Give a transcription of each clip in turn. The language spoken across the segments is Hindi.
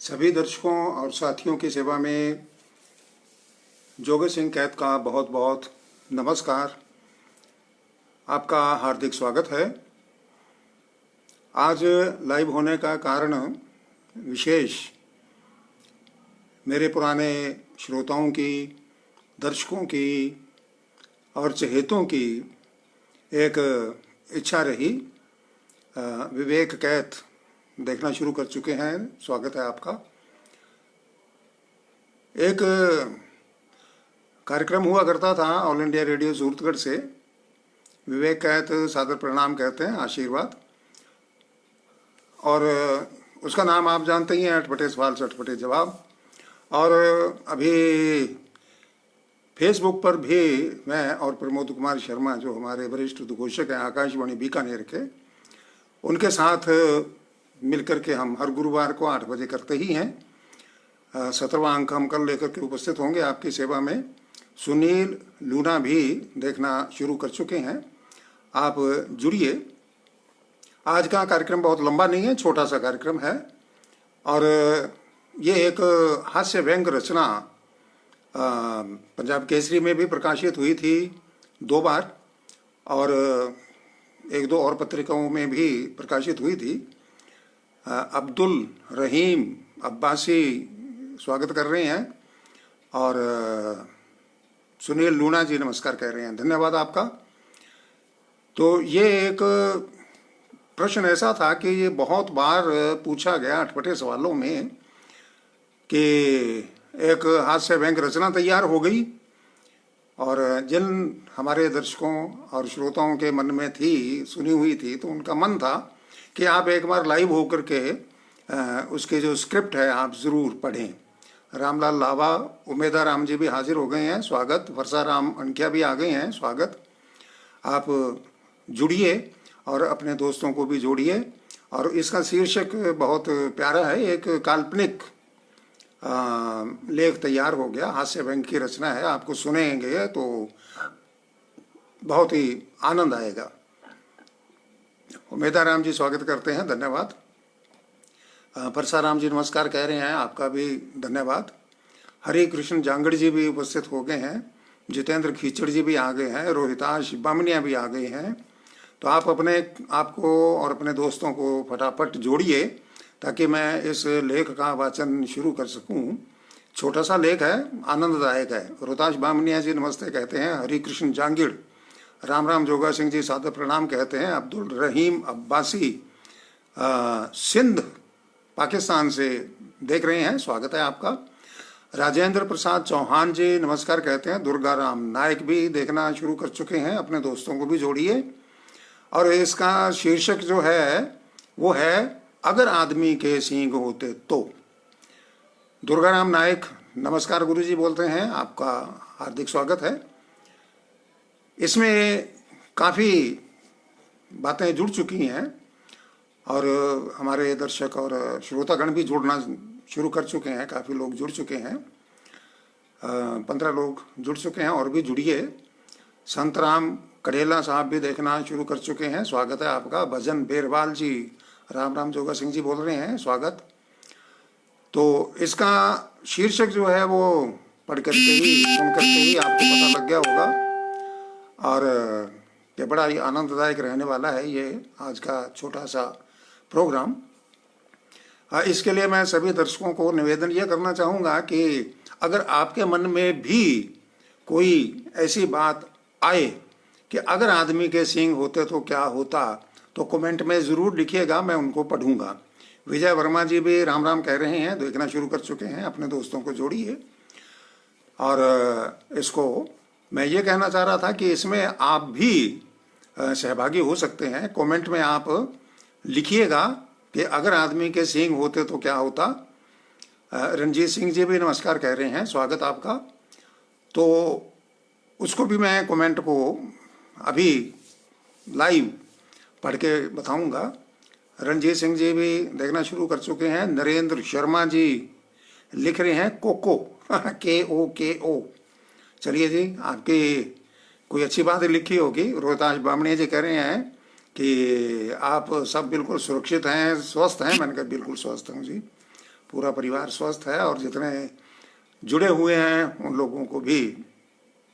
सभी दर्शकों और साथियों की सेवा में जोगेश सिंह कैत का बहुत बहुत नमस्कार। आपका हार्दिक स्वागत है। आज लाइव होने का कारण विशेष मेरे पुराने श्रोताओं की, दर्शकों की और चहेतों की एक इच्छा रही। विवेक कैत देखना शुरू कर चुके हैं, स्वागत है आपका। एक कार्यक्रम हुआ करता था ऑल इंडिया रेडियो सूरतगढ़ से, विवेक कैत सादर प्रणाम कहते हैं, आशीर्वाद। और उसका नाम आप जानते ही हैं, अटपटे सवाल चटपटे जवाब। और अभी फेसबुक पर भी मैं और प्रमोद कुमार शर्मा, जो हमारे वरिष्ठ उद्घोषक हैं आकाशवाणी बीकानेर के, उनके साथ मिलकर के हम हर गुरुवार को 8 बजे करते ही हैं। 17वां अंक हम कल लेकर के उपस्थित होंगे आपकी सेवा में। सुनील लूना भी देखना शुरू कर चुके हैं, आप जुड़िए। आज का कार्यक्रम बहुत लंबा नहीं है, छोटा सा कार्यक्रम है। और ये एक हास्य व्यंग रचना पंजाब केसरी में भी प्रकाशित हुई थी 2 बार, और 1-2 और पत्रिकाओं में भी प्रकाशित हुई थी। अब्दुल रहीम अब्बासी स्वागत कर रहे हैं, और सुनील लूना जी नमस्कार कह रहे हैं, धन्यवाद आपका। तो ये एक प्रश्न ऐसा था कि ये बहुत बार पूछा गया अटपटे सवालों में कि एक हास्य व्यंग रचना तैयार हो गई, और जिन हमारे दर्शकों और श्रोताओं के मन में थी, सुनी हुई थी, तो उनका मन था कि आप एक बार लाइव होकर के उसके जो स्क्रिप्ट है आप ज़रूर पढ़ें। रामलाल लावा, उमेदा राम जी भी हाजिर हो गए हैं, स्वागत। वर्षा राम अनकिया भी आ गए हैं, स्वागत। आप जुड़िए और अपने दोस्तों को भी जोड़िए। और इसका शीर्षक बहुत प्यारा है, एक काल्पनिक लेख तैयार हो गया, हास्य व्यंग की रचना है। आपको सुनेंगे तो बहुत ही आनंद आएगा। उमेदा राम जी स्वागत करते हैं, धन्यवाद। परसाराम जी नमस्कार कह रहे हैं, आपका भी धन्यवाद। हरि कृष्ण जांगड़ जी भी उपस्थित हो गए हैं, जितेंद्र खीचड़ जी भी आ गए हैं, रोहिताश बामनिया भी आ गए हैं। तो आप अपने आपको और अपने दोस्तों को फटाफट जोड़िए ताकि मैं इस लेख का वाचन शुरू कर सकूं। छोटा सा लेख है, आनंददायक है। रोहिताश बामनिया जी नमस्ते कहते हैं, हरि कृष्ण जांगिड़ राम राम जोगा सिंह जी सादर प्रणाम कहते हैं। अब्दुल रहीम अब्बासी सिंध पाकिस्तान से देख रहे हैं, स्वागत है आपका। राजेंद्र प्रसाद चौहान जी नमस्कार कहते हैं। दुर्गा राम नायक भी देखना शुरू कर चुके हैं, अपने दोस्तों को भी जोड़िए। और इसका शीर्षक जो है वो है अगर आदमी के सींग होते तो। दुर्गा राम नायक नमस्कार गुरु जी बोलते हैं, आपका हार्दिक स्वागत है। इसमें काफ़ी बातें जुड़ चुकी हैं और हमारे दर्शक और श्रोतागण भी जुड़ना शुरू कर चुके हैं, काफ़ी लोग जुड़ चुके हैं। 15 लोग जुड़ चुके हैं, और भी जुड़िए। संतराम कड़ेला साहब भी देखना शुरू कर चुके हैं, स्वागत है आपका। भजन बेरवाल जी राम राम जोगा सिंह जी बोल रहे हैं, स्वागत। तो इसका शीर्षक जो है वो पढ़ करके ही, सुन करके ही आपको पता लग गया होगा, और ये बड़ा ही आनंददायक रहने वाला है ये आज का छोटा सा प्रोग्राम। इसके लिए मैं सभी दर्शकों को निवेदन ये करना चाहूँगा कि अगर आपके मन में भी कोई ऐसी बात आए कि अगर आदमी के सींग होते तो क्या होता, तो कमेंट में ज़रूर लिखिएगा, मैं उनको पढ़ूंगा। विजय वर्मा जी भी राम राम कह रहे हैं, देखना शुरू कर चुके हैं, अपने दोस्तों को जोड़िए। और इसको मैं ये कहना चाह रहा था कि इसमें आप भी सहभागी हो सकते हैं। कमेंट में आप लिखिएगा कि अगर आदमी के सींग होते तो क्या होता। रंजीत सिंह जी भी नमस्कार कह रहे हैं, स्वागत आपका। तो उसको भी मैं कमेंट को अभी लाइव पढ़ के बताऊंगा। रंजीत सिंह जी भी देखना शुरू कर चुके हैं। नरेंद्र शर्मा जी लिख रहे हैं कोको KOKO। चलिए जी, आपकी कोई अच्छी बात लिखी होगी। रोहिताश बामणी जी कह रहे हैं कि आप सब बिल्कुल सुरक्षित हैं, स्वस्थ हैं। मैंने कहा बिल्कुल स्वस्थ हूँ जी। पूरा परिवार स्वस्थ है, और जितने जुड़े हुए हैं उन लोगों को भी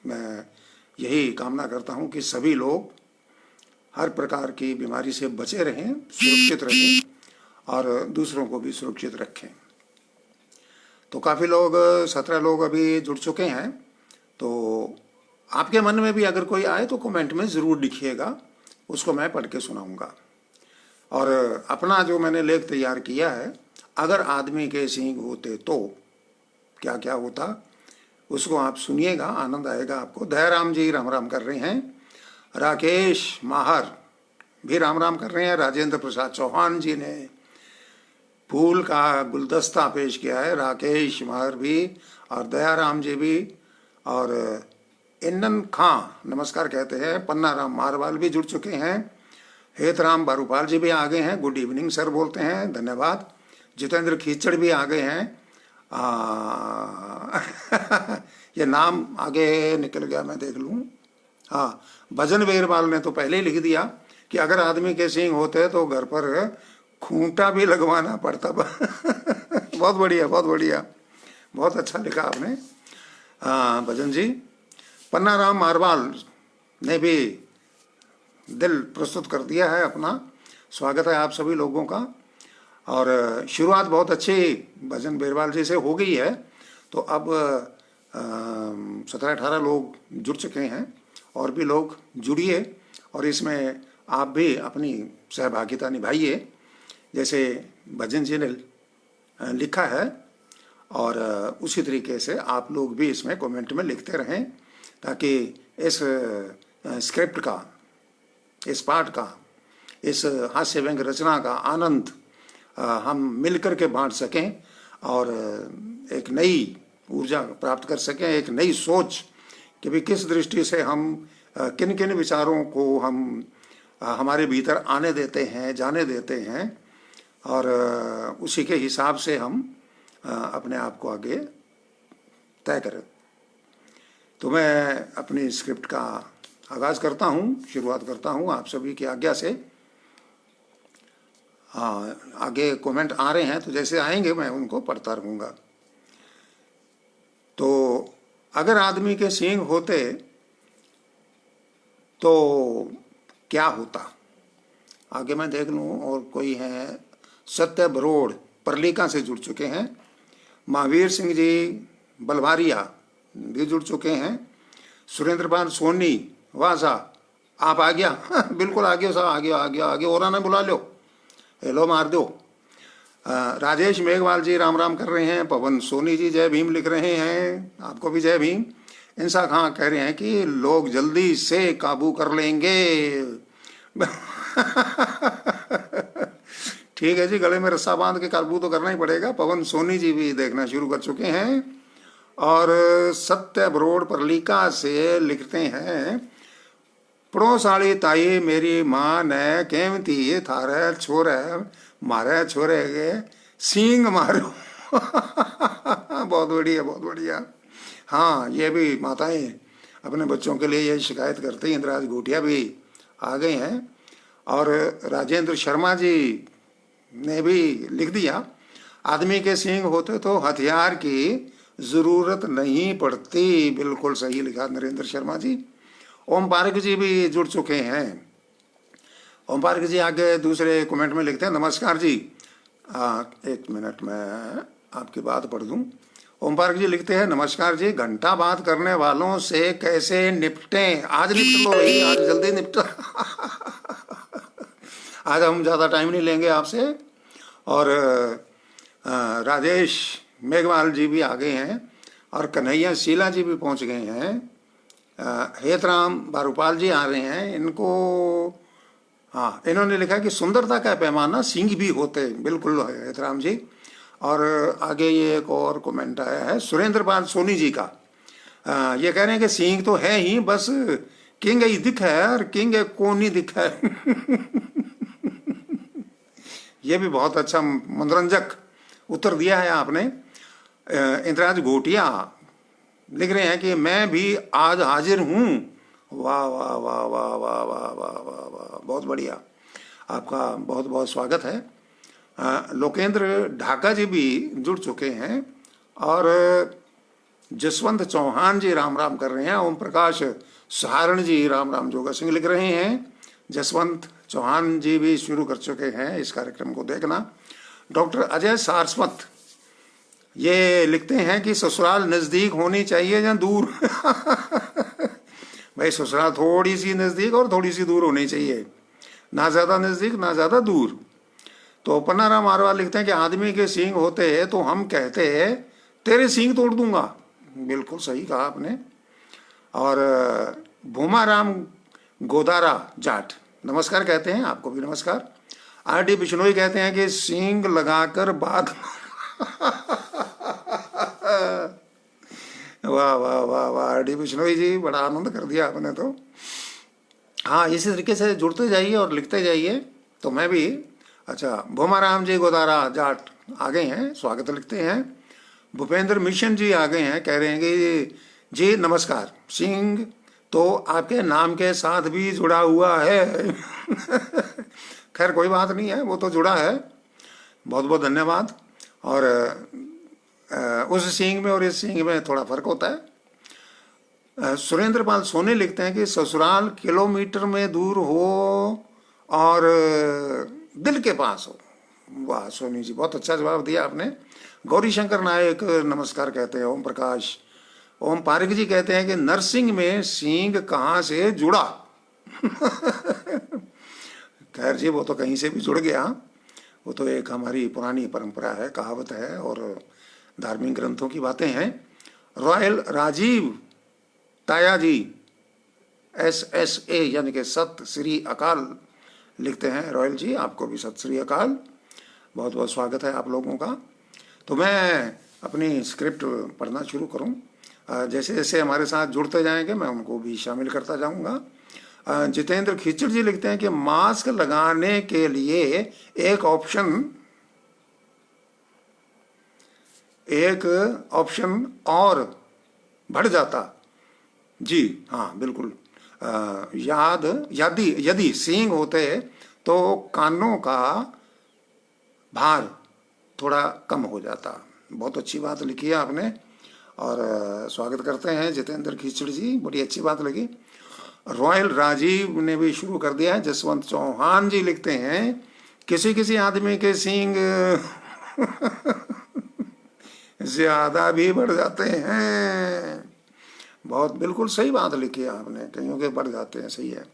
मैं यही कामना करता हूं कि सभी लोग हर प्रकार की बीमारी से बचे रहें, सुरक्षित रहें और दूसरों को भी सुरक्षित रखें। तो काफ़ी लोग, 17 लोग अभी जुड़ चुके हैं। तो आपके मन में भी अगर कोई आए तो कमेंट में ज़रूर लिखिएगा, उसको मैं पढ़ के सुनाऊंगा। और अपना जो मैंने लेख तैयार किया है, अगर आदमी के सींग होते तो क्या क्या होता, उसको आप सुनिएगा, आनंद आएगा आपको। दयाराम जी राम राम कर रहे हैं, राकेश माहर भी राम राम कर रहे हैं, राजेंद्र प्रसाद चौहान जी ने फूल का गुलदस्ता पेश किया है, राकेश माहर भी और दयाराम जी भी, और इन्नन खां नमस्कार कहते हैं, पन्ना राम मारवाल भी जुड़ चुके हैं, हेतराम बारूपाल जी भी आ गए हैं, गुड इवनिंग सर बोलते हैं, धन्यवाद। जितेंद्र खीचड़ भी आ गए हैं। ये नाम आगे निकल गया, मैं देख लूँ। हाँ, भजन वेरवाल ने तो पहले ही लिख दिया कि अगर आदमी के सींग होते तो घर पर खूंटा भी लगवाना पड़ता। बहुत बढ़िया, बहुत बढ़िया, बहुत अच्छा लिखा आपने भजन जी। पन्ना राम मारवाल ने भी दिल प्रस्तुत कर दिया है अपना। स्वागत है आप सभी लोगों का। और शुरुआत बहुत अच्छी भजन बेरवाल जी से हो गई है। तो अब 17-18 लोग जुड़ चुके हैं, और भी लोग जुड़िए और इसमें आप भी अपनी सहभागिता निभाइए, जैसे भजन जी ने लिखा है। और उसी तरीके से आप लोग भी इसमें कमेंट में लिखते रहें, ताकि इस स्क्रिप्ट का, इस पाठ का, इस हास्य व्यंग रचना का आनंद हम मिलकर के बांट सकें और एक नई ऊर्जा प्राप्त कर सकें, एक नई सोच कि भी किस दृष्टि से हम किन किन विचारों को हम हमारे भीतर आने देते हैं, जाने देते हैं, और उसी के हिसाब से हम अपने आप को आगे तय करें। तो मैं अपनी स्क्रिप्ट का आगाज़ करता हूँ, शुरुआत करता हूँ आप सभी की आज्ञा से। आगे कमेंट आ रहे हैं, तो जैसे आएंगे मैं उनको पढ़ता रहूँगा। तो अगर आदमी के सींग होते तो क्या होता, आगे मैं देख लूँ। और कोई है, सत्य बरोड़ परलीका से जुड़ चुके हैं, महावीर सिंह जी बलवारिया भी जुड़ चुके हैं, सुरेंद्र पाल सोनी, वाह साहब आप आ गया। बिल्कुल आ गया साहब, आ गया आ गया आ गया, और ना बुला लो, हेलो मार दो। राजेश मेघवाल जी राम राम कर रहे हैं, पवन सोनी जी जय भीम लिख रहे हैं, आपको भी जय भीम। इंसा खां कह रहे हैं कि लोग जल्दी से काबू कर लेंगे। ठीक है जी, गले में रस्सा बांध के काबू तो करना ही पड़ेगा। पवन सोनी जी भी देखना शुरू कर चुके हैं। और सत्य बरोड़ परलीका से लिखते हैं, पड़ोसाली ताई मेरी माँ ने केमती थारे छोरे मारे छोरे के सींग मारो। बहुत बढ़िया, बहुत बढ़िया। हाँ, ये भी माताएं अपने बच्चों के लिए ये शिकायत करती हैं। इंद्राज घोटिया भी आ गए हैं, और राजेंद्र शर्मा जी ने भी लिख दिया, आदमी के सींग होते तो हथियार की जरूरत नहीं पड़ती। बिल्कुल सही लिखा नरेंद्र शर्मा जी। ओम पार्क जी भी जुड़ चुके हैं। ओम पार्क जी आगे दूसरे कमेंट में लिखते हैं, नमस्कार जी। एक मिनट में आपकी बात पढ़ दूं। ओम पार्क जी लिखते हैं, नमस्कार जी, घंटा बात करने वालों से कैसे निपटें। आज निपट लो भाई, आज जल्दी निपटा। आज हम ज़्यादा टाइम नहीं लेंगे आपसे। और राजेश मेघवाल जी भी आ गए हैं, और कन्हैया शीला जी भी पहुंच गए हैं। हेतराम बारूपाल जी आ रहे हैं। इनको, हाँ, इन्होंने लिखा कि सुंदरता का पैमाना सींग भी होते। बिल्कुल हेतराम जी। और आगे ये एक और कमेंट आया है सुरेंद्र पाल सोनी जी का। ये कह रहे हैं कि सींग तो है ही, बस किंग ही दिख है, और किंग कौन ही दिख है। ये भी बहुत अच्छा मनोरंजक उत्तर दिया है आपने। इंद्राज घोटिया लिख रहे हैं कि मैं भी आज हाजिर हूँ। वाह वाह वाह वाह वाह वाह वाह वाह वाह, बहुत बढ़िया, आपका बहुत बहुत स्वागत है। लोकेंद्र ढाका जी भी जुड़ चुके हैं और जसवंत चौहान जी राम राम कर रहे हैं। ओम प्रकाश सहारण जी राम राम जोगा सिंह लिख रहे हैं। जसवंत चौहान जी भी शुरू कर चुके हैं इस कार्यक्रम को देखना। डॉक्टर अजय सारस्वत ये लिखते हैं कि ससुराल नजदीक होनी चाहिए या दूर। भाई ससुराल थोड़ी सी नजदीक और थोड़ी सी दूर होनी चाहिए, ना ज्यादा नजदीक ना ज्यादा दूर। तो पन्नाराम आरवाल लिखते हैं कि आदमी के सींग होते तो हम कहते तेरे सींग तोड़ दूंगा। बिल्कुल सही कहा आपने। और भूमाराम गोदारा जाट नमस्कार कहते हैं, आपको भी नमस्कार। आर.डी. बिश्नोई कहते हैं कि सींग लगाकर बात। वाह वाह वाह वाह आर.डी. बिश्नोई जी, बड़ा आनंद कर दिया आपने तो। हाँ, इसी तरीके से जुड़ते जाइए और लिखते जाइए तो मैं भी। अच्छा, भूमाराम जी गोदारा जाट आ गए हैं, स्वागत लिखते हैं। भूपेंद्र मिशन जी आ गए हैं, कह रहे हैं कि जी नमस्कार, सिंह तो आपके नाम के साथ भी जुड़ा हुआ है। खैर कोई बात नहीं है, वो तो जुड़ा है। बहुत बहुत धन्यवाद। और उस सिंह में और इस सिंह में थोड़ा फर्क होता है। सुरेंद्र पाल सोने लिखते हैं कि ससुराल किलोमीटर में दूर हो और दिल के पास हो। वाह सोनी जी, बहुत अच्छा जवाब दिया आपने। गौरी शंकर नायक नमस्कार कहते हैं। ओम प्रकाश ओम पारिक जी कहते हैं कि नरसिंह में सींग कहाँ से जुड़ा। खैर जी, वो तो कहीं से भी जुड़ गया, वो तो एक हमारी पुरानी परंपरा है, कहावत है और धार्मिक ग्रंथों की बातें हैं। रॉयल राजीव ताया जी SSA यानी कि सत श्री अकाल लिखते हैं। रॉयल जी, आपको भी सत श्री अकाल, बहुत बहुत स्वागत है आप लोगों का। तो मैं अपनी स्क्रिप्ट पढ़ना शुरू करूं। जैसे जैसे हमारे साथ जुड़ते जाएंगे मैं उनको भी शामिल करता जाऊंगा। जितेंद्र खिचड़ जी लिखते हैं कि मास्क लगाने के लिए एक ऑप्शन और बढ़ जाता। जी हाँ बिल्कुल। यदि सींग होते तो कानों का भार थोड़ा कम हो जाता। बहुत अच्छी बात लिखी है आपने और स्वागत करते हैं जितेंद्र खिचड़ जी, बड़ी अच्छी बात लगी। रॉयल राजीव ने भी शुरू कर दिया है। जसवंत चौहान जी लिखते हैं किसी किसी आदमी के सींग ज्यादा भी बढ़ जाते हैं। बहुत बिल्कुल सही बात लिखी है आपने, कईयों के बढ़ जाते हैं, सही है।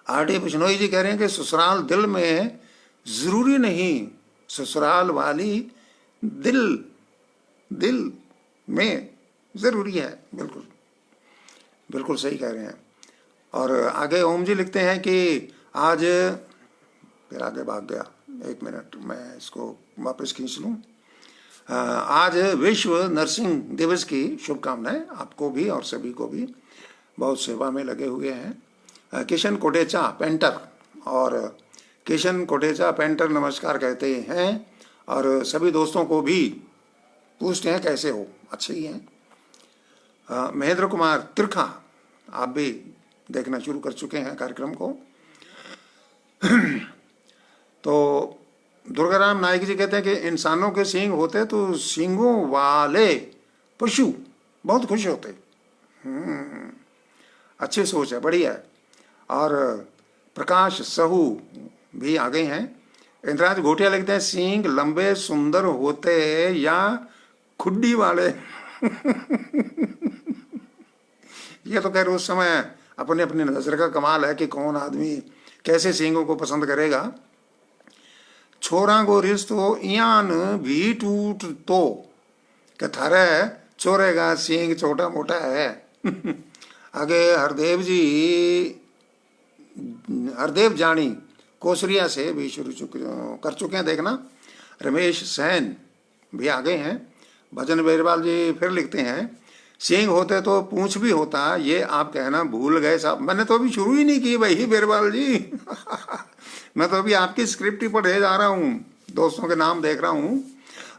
आर.डी. बिश्नोई जी कह रहे हैं कि ससुराल दिल में जरूरी नहीं, ससुराल वाली दिल में जरूरी है। बिल्कुल बिल्कुल सही कह रहे हैं। और आगे ओम जी लिखते हैं कि आज, फिर आगे भाग गया, एक मिनट मैं इसको वापस खींच लूं। आज विश्व नर्सिंग दिवस की शुभकामनाएं आपको भी और सभी को भी, बहुत सेवा में लगे हुए हैं। किशन कोटेचा पेंटर और किशन कोटेचा पेंटर नमस्कार कहते हैं और सभी दोस्तों को भी पूछते हैं कैसे हो, अच्छे ही हैं। महेंद्र कुमार त्रिखा, आप भी देखना शुरू कर चुके हैं कार्यक्रम को। तो दुर्गाराम नायक जी कहते हैं कि इंसानों के सींग होते तो सींगों वाले पशु बहुत खुश होते। अच्छी सोच है, बढ़िया है। और प्रकाश सहू भी आ गए हैं। इंद्राज घोटिया लिखते हैं सींग लंबे सुंदर होते या खुड्डी वाले। ये तो खैर उस समय अपने अपने नजर का कमाल है कि कौन आदमी कैसे सींगों को पसंद करेगा। छोरा को रिश्तो इयान भी टूट तो कि थारे छोरे का सींग छोटा मोटा है। आगे हरदेव जानी कोसरिया से भी शुरू कर चुके हैं देखना। रमेश सैन भी आ गए हैं। भजन बेरवाल जी फिर लिखते हैं सींग होते तो पूंछ भी होता, ये आप कहना भूल गए साहब। मैंने तो अभी शुरू ही नहीं की भाई बेरवाल जी। मैं तो अभी आपकी स्क्रिप्ट ही पढ़े जा रहा हूँ, दोस्तों के नाम देख रहा हूँ।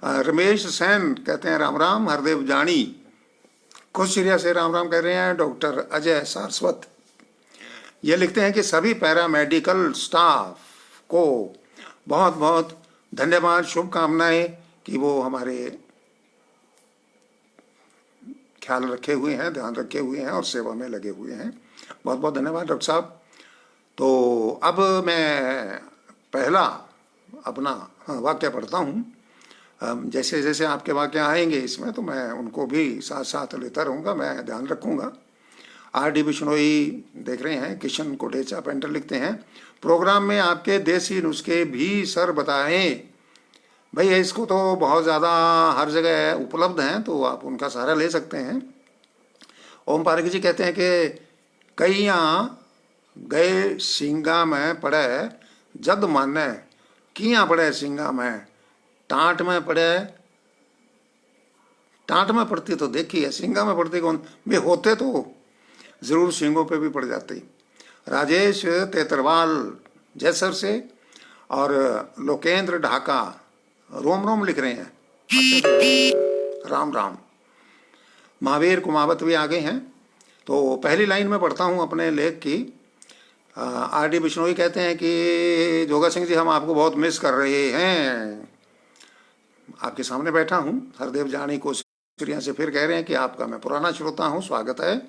रमेश सैन कहते हैं राम राम। हरदेव जानी कोसरिया से राम राम कह रहे हैं। डॉक्टर अजय सारस्वत ये लिखते हैं कि सभी पैरामेडिकल स्टाफ को बहुत बहुत धन्यवाद, शुभकामनाएं कि वो हमारे ख्याल रखे हुए हैं, ध्यान रखे हुए हैं और सेवा में लगे हुए हैं। बहुत बहुत धन्यवाद डॉक्टर साहब। तो अब मैं पहला अपना वाक्य पढ़ता हूँ। जैसे जैसे आपके वाक्य आएंगे इसमें तो मैं उनको भी साथ साथ लेता रहूँगा, मैं ध्यान रखूँगा। R.D. बिश्नोई देख रहे हैं, किशन कोटेचा पेंटर लिखते हैं, प्रोग्राम में आपके देसी नुस्खे भी सर बताएं। भाई इसको तो बहुत ज़्यादा हर जगह उपलब्ध हैं, तो आप उनका सहारा ले सकते हैं। ओम पारक जी कहते हैं कि कईयाँ गए सिंगा में पड़े जद माने, कियाँ पड़े सिंगा में, टाँट में पड़े, टाँट में पड़ती तो देखी है, सिंगा में पड़ती कौन, वे होते तो जरूर सिंगों पे भी पड़ जाती। राजेश तेतरवाल जैसर से और लोकेंद्र ढाका रोम रोम लिख रहे हैं। अच्छा, राम राम। महावीर कुमावत भी आगे हैं। तो पहली लाइन में पढ़ता हूँ अपने लेख की। R.D. बिश्नोई कहते हैं कि जोगा सिंह जी, हम आपको बहुत मिस कर रहे हैं। आपके सामने बैठा हूँ, हरदेव जानी को सिरिया से फिर कह रहे हैं कि आपका मैं पुराना श्रोता हूँ, स्वागत है।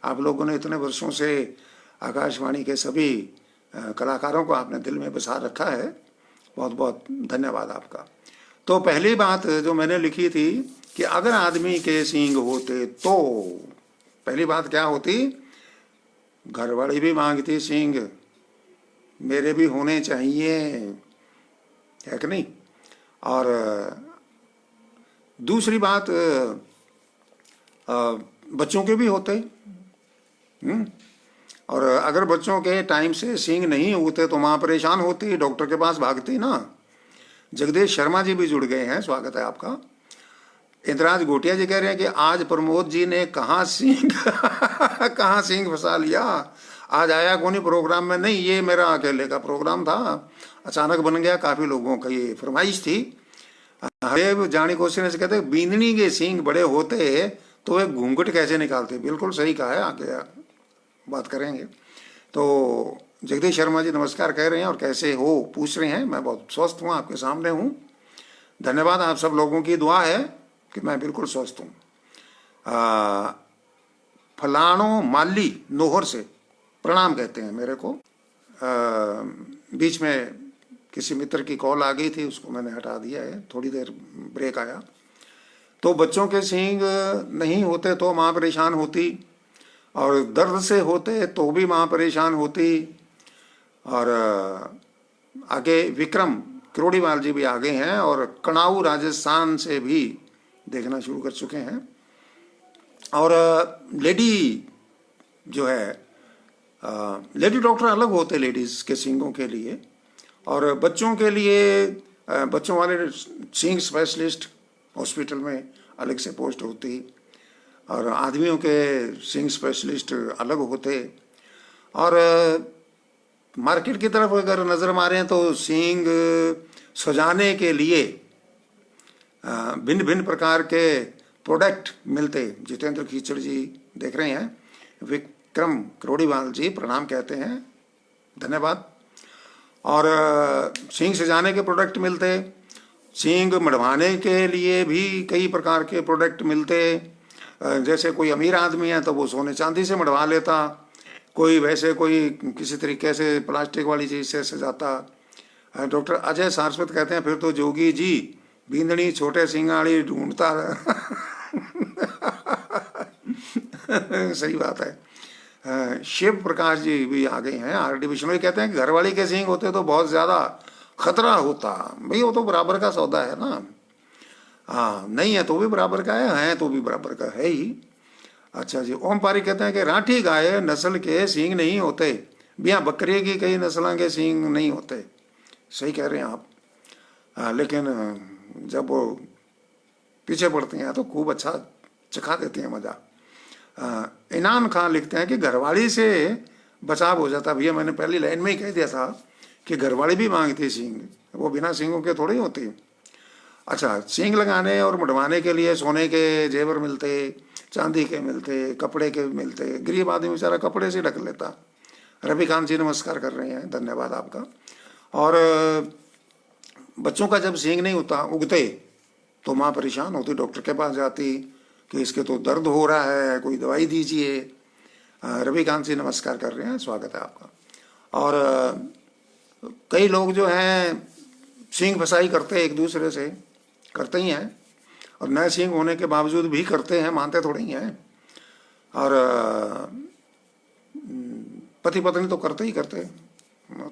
आप लोगों ने इतने वर्षों से आकाशवाणी के सभी कलाकारों को आपने दिल में बसा रखा है, बहुत बहुत धन्यवाद आपका। तो पहली बात जो मैंने लिखी थी कि अगर आदमी के सींग होते तो पहली बात क्या होती, घरवाली भी मांगती सींग, मेरे भी होने चाहिए, है कि नहीं। और दूसरी बात, बच्चों के भी होते। और अगर बच्चों के टाइम से सींग नहीं होते तो माँ परेशान होती, डॉक्टर के पास भागती ना। जगदीश शर्मा जी भी जुड़ गए हैं, स्वागत है आपका। इंद्राज गोटिया जी कह रहे हैं कि आज प्रमोद जी ने कहाँ सींग कहाँ सींग फंसा लिया, आज आया कौन प्रोग्राम में। नहीं, ये मेरा अकेले का प्रोग्राम था, अचानक बन गया, काफी लोगों का ये फरमाइश थी। हरेब जानी क्वेश्चन से कहते बींदनी के सींग बड़े होते तो वे घूंघट कैसे निकालते। बिल्कुल सही कहा है, आगे बात करेंगे। तो जगदीश शर्मा जी नमस्कार कह रहे हैं और कैसे हो पूछ रहे हैं। मैं बहुत स्वस्थ हूँ, आपके सामने हूँ, धन्यवाद। आप सब लोगों की दुआ है कि मैं बिल्कुल स्वस्थ हूँ। फलानो माली नोहर से प्रणाम कहते हैं मेरे को। बीच में किसी मित्र की कॉल आ गई थी, उसको मैंने हटा दिया है, थोड़ी देर ब्रेक आया। तो बच्चों के सींग नहीं होते तो माँ परेशान होती, और दर्द से होते तो भी माँ परेशान होती। और आगे विक्रम करोड़ीवाल जी भी आगे हैं और कणाऊ राजस्थान से भी देखना शुरू कर चुके हैं। और लेडी जो है, लेडी डॉक्टर अलग होते लेडीज के सींगों के लिए, और बच्चों के लिए बच्चों वाले सींग स्पेशलिस्ट हॉस्पिटल में अलग से पोस्ट होती, और आदमियों के सींग स्पेशलिस्ट अलग होते। और मार्केट की तरफ अगर नज़र मारें तो सींग सजाने के लिए भिन्न भिन्न प्रकार के प्रोडक्ट मिलते। जितेंद्र कीचड़ जी देख रहे हैं, विक्रम करोड़ीवाल जी प्रणाम कहते हैं, धन्यवाद। और सींग सजाने के प्रोडक्ट मिलते, सींग मढ़वाने के लिए भी कई प्रकार के प्रोडक्ट मिलते। जैसे कोई अमीर आदमी है तो वो सोने चांदी से मढ़वा लेता, कोई वैसे कोई किसी तरीके से प्लास्टिक वाली चीज़ से सजाता। डॉक्टर अजय सारस्वत कहते हैं फिर तो जोगी जी बींदनी छोटे सिंगाड़ी ढूंढता सही बात है। शिव प्रकाश जी भी आ गए हैं। R.D. बिश्नोई कहते हैं कि घरवाली के सींग होते तो बहुत ज़्यादा खतरा होता। भाई वो तो बराबर का सौदा है ना, हाँ, नहीं है तो भी बराबर का है तो भी बराबर का है ही। अच्छा जी, ओम पारी कहते हैं कि राठी गाय नस्ल के सींग नहीं होते, बिया बकरी की कई नस्लों के सींग नहीं होते। सही कह रहे हैं आप। लेकिन जब वो पीछे पड़ती हैं तो खूब अच्छा चखा देती हैं मज़ा। इनाम खान लिखते हैं कि घरवाली से बचाव हो जाता। भैया मैंने पहली लाइन में ही कह दिया था कि घरवाली भी मांगती सींग, वो बिना सींगों के थोड़ी होती। अच्छा, सींग लगाने और मढ़वाने के लिए सोने के जेवर मिलते, चांदी के मिलते, कपड़े के मिलते। गरीब आदमी बेचारा कपड़े से ढक लेता। रवि कांत जी नमस्कार कर रहे हैं, धन्यवाद आपका। और बच्चों का जब सींग नहीं होता उगते तो माँ परेशान होती, डॉक्टर के पास जाती कि इसके तो दर्द हो रहा है, कोई दवाई दीजिए। रविकांत जी नमस्कार कर रहे हैं, स्वागत है आपका। और कई लोग जो हैं सींग फसाई करते हैं, एक दूसरे से करते ही हैं, और नए सींग होने के बावजूद भी करते हैं, मानते थोड़े ही हैं। और पति पत्नी तो करते ही करते,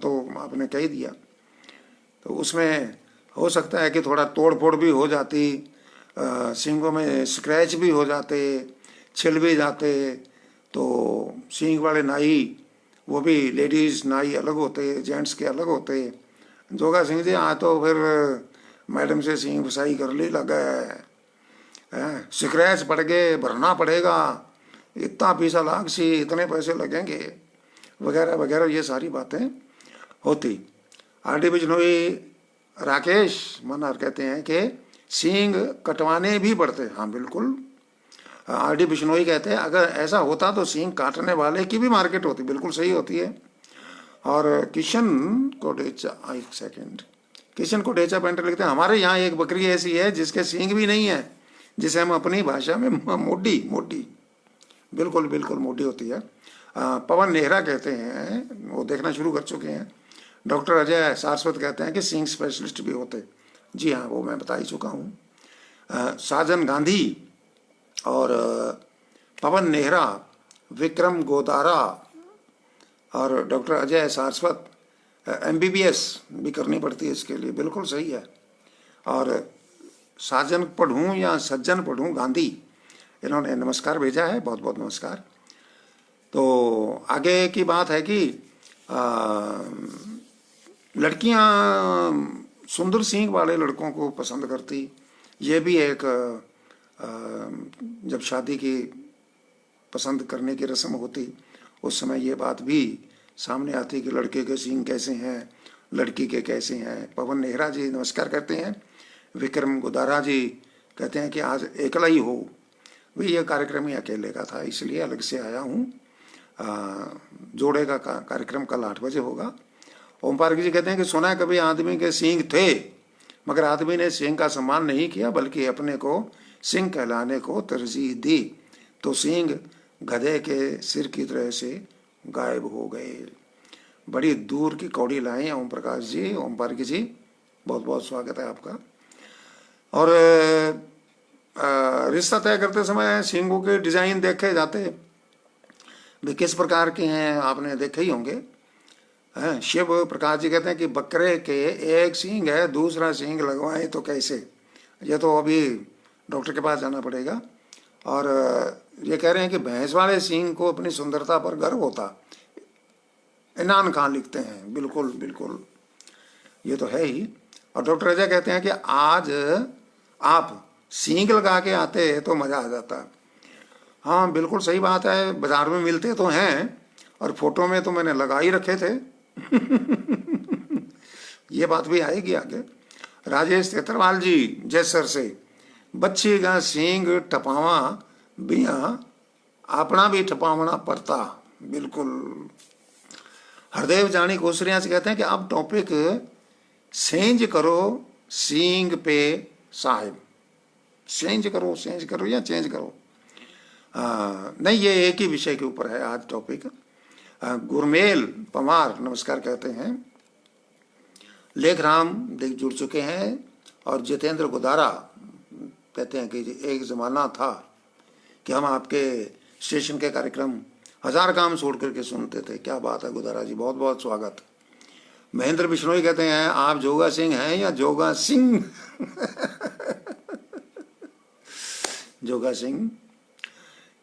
तो आपने कह ही दिया। तो उसमें हो सकता है कि थोड़ा तोड़ फोड़ भी हो जाती, सींगों में स्क्रैच भी हो जाते, छिल भी जाते। तो सींग वाले नाई, वो भी लेडीज नाई अलग होते, जेंट्स के अलग होते। जोगा सिंह जी आज तो फिर मैडम से सींग फसाई कर ली लगा है, स्क्रैच पड़ गए, भरना पड़ेगा, इतना पैसा लाग सी, इतने पैसे लगेंगे, वगैरह वगैरह, ये सारी बातें होती। आर.डी. बिजनोई राकेश मनार कहते हैं कि सींग कटवाने भी पड़ते। हाँ बिल्कुल, आर.डी. बिश्नोई कहते हैं अगर ऐसा होता तो सींग काटने वाले की भी मार्केट होती। बिल्कुल सही होती है। और किशन कोटेचा, एक सेकेंड, किशन कोटेचा पेंटर लिखते हैं हमारे यहाँ एक बकरी ऐसी है जिसके सींग भी नहीं है, जिसे हम अपनी भाषा में मोडी मोडी, बिल्कुल बिल्कुल मोडी होती है। पवन नेहरा कहते हैं, वो देखना शुरू कर चुके हैं। डॉक्टर अजय सारस्वत कहते हैं कि सींग स्पेशलिस्ट भी होते। जी हाँ, वो मैं बता ही चुका हूँ। साजन गांधी और पवन नेहरा, विक्रम गोदारा और डॉक्टर अजय सारस्वत, MBBS भी करनी पड़ती है इसके लिए, बिल्कुल सही है। और साजन पढ़ूँ या सज्जन पढ़ूँ गांधी, इन्होंने नमस्कार भेजा है, बहुत बहुत नमस्कार। तो आगे की बात है कि लड़कियां सुंदर सींग वाले लड़कों को पसंद करती। ये भी एक जब शादी की पसंद करने की रस्म होती उस समय ये बात भी सामने आती कि लड़के के सींग कैसे हैं, लड़की के कैसे हैं। पवन नेहरा जी नमस्कार करते हैं। विक्रम गोदारा जी कहते हैं कि आज अकेला ही हो, भी ये कार्यक्रम ही अकेले का था इसलिए अलग से आया हूँ। जोड़े का कार्यक्रम कल 8 बजे होगा। ओम पार्क जी कहते हैं कि सुना है कभी आदमी के सींग थे मगर आदमी ने सींग का सम्मान नहीं किया बल्कि अपने को सिंह कहलाने को तरजीह दी, तो सींग गधे के सिर की तरह से गायब हो गए। बड़ी दूर की कौड़ी लाए ओम प्रकाश जी, ओम पार्क जी, बहुत बहुत स्वागत है आपका। और रिश्ता तय करते समय सींगों के डिजाइन देखे जाते भी किस प्रकार के हैं, आपने देखे ही होंगे। शिव प्रकाश जी कहते हैं कि बकरे के एक सींग है, दूसरा सींग लगवाएं तो कैसे। ये तो अभी डॉक्टर के पास जाना पड़ेगा। और ये कह रहे हैं कि भैंस वाले सींग को अपनी सुंदरता पर गर्व होता। इनान खान लिखते हैं, बिल्कुल बिल्कुल ये तो है ही। और डॉक्टर अजय कहते हैं कि आज आप सींग लगा के आते तो मजा आ जाता। हाँ बिल्कुल सही बात है, बाजार में मिलते तो हैं और फोटो में तो मैंने लगा ही रखे थे। ये बात भी आएगी आगे। राजेश तेतरवाल जी जैसर से, बच्ची का सींग टपावा बिया अपना भी टपावना पड़ता। बिल्कुल। हरदेव जानी कोसरिया से कहते हैं कि अब टॉपिक सेंज करो सींग पे साहिब। सेंज करो या चेंज करो, नहीं ये एक ही विषय के ऊपर है आज टॉपिक। गुरमेल पवार नमस्कार कहते हैं। लेखराम देख जुड़ चुके हैं। और जितेंद्र गोदारा कहते हैं कि एक ज़माना था कि हम आपके स्टेशन के कार्यक्रम 1000 काम छोड़ करके सुनते थे। क्या बात है गोदारा जी, बहुत बहुत स्वागत। महेंद्र बिश्नोई कहते हैं आप जोगा सिंह हैं या जोगा सिंह। जोगा सिंह।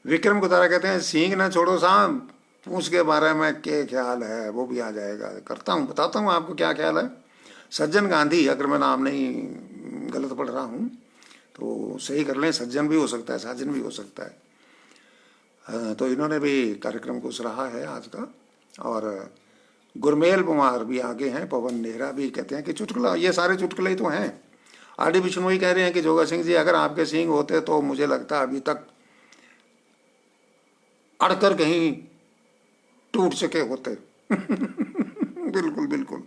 विक्रम गोदारा कहते हैं सींग ना छोड़ो साहब, पूछ के बारे में क्या ख्याल है, वो भी आ जाएगा। करता हूँ, बताता हूँ आपको क्या ख्याल है। सज्जन गांधी, अगर मैं नाम नहीं गलत पढ़ रहा हूँ तो सही कर लें, सज्जन भी हो सकता है, साजन भी हो सकता है। तो इन्होंने भी कार्यक्रम को सराहा है आज का। और गुरमेल कुमार भी आगे हैं। पवन नेहरा भी कहते हैं कि चुटकुला, ये सारे चुटकुले ही तो हैं। R.D. बिश्नोई कह रहे हैं कि जोगा सिंह जी अगर आपके सींग होते तो मुझे लगता अभी तक अड़कर कहीं टूट चुके होते। बिल्कुल बिल्कुल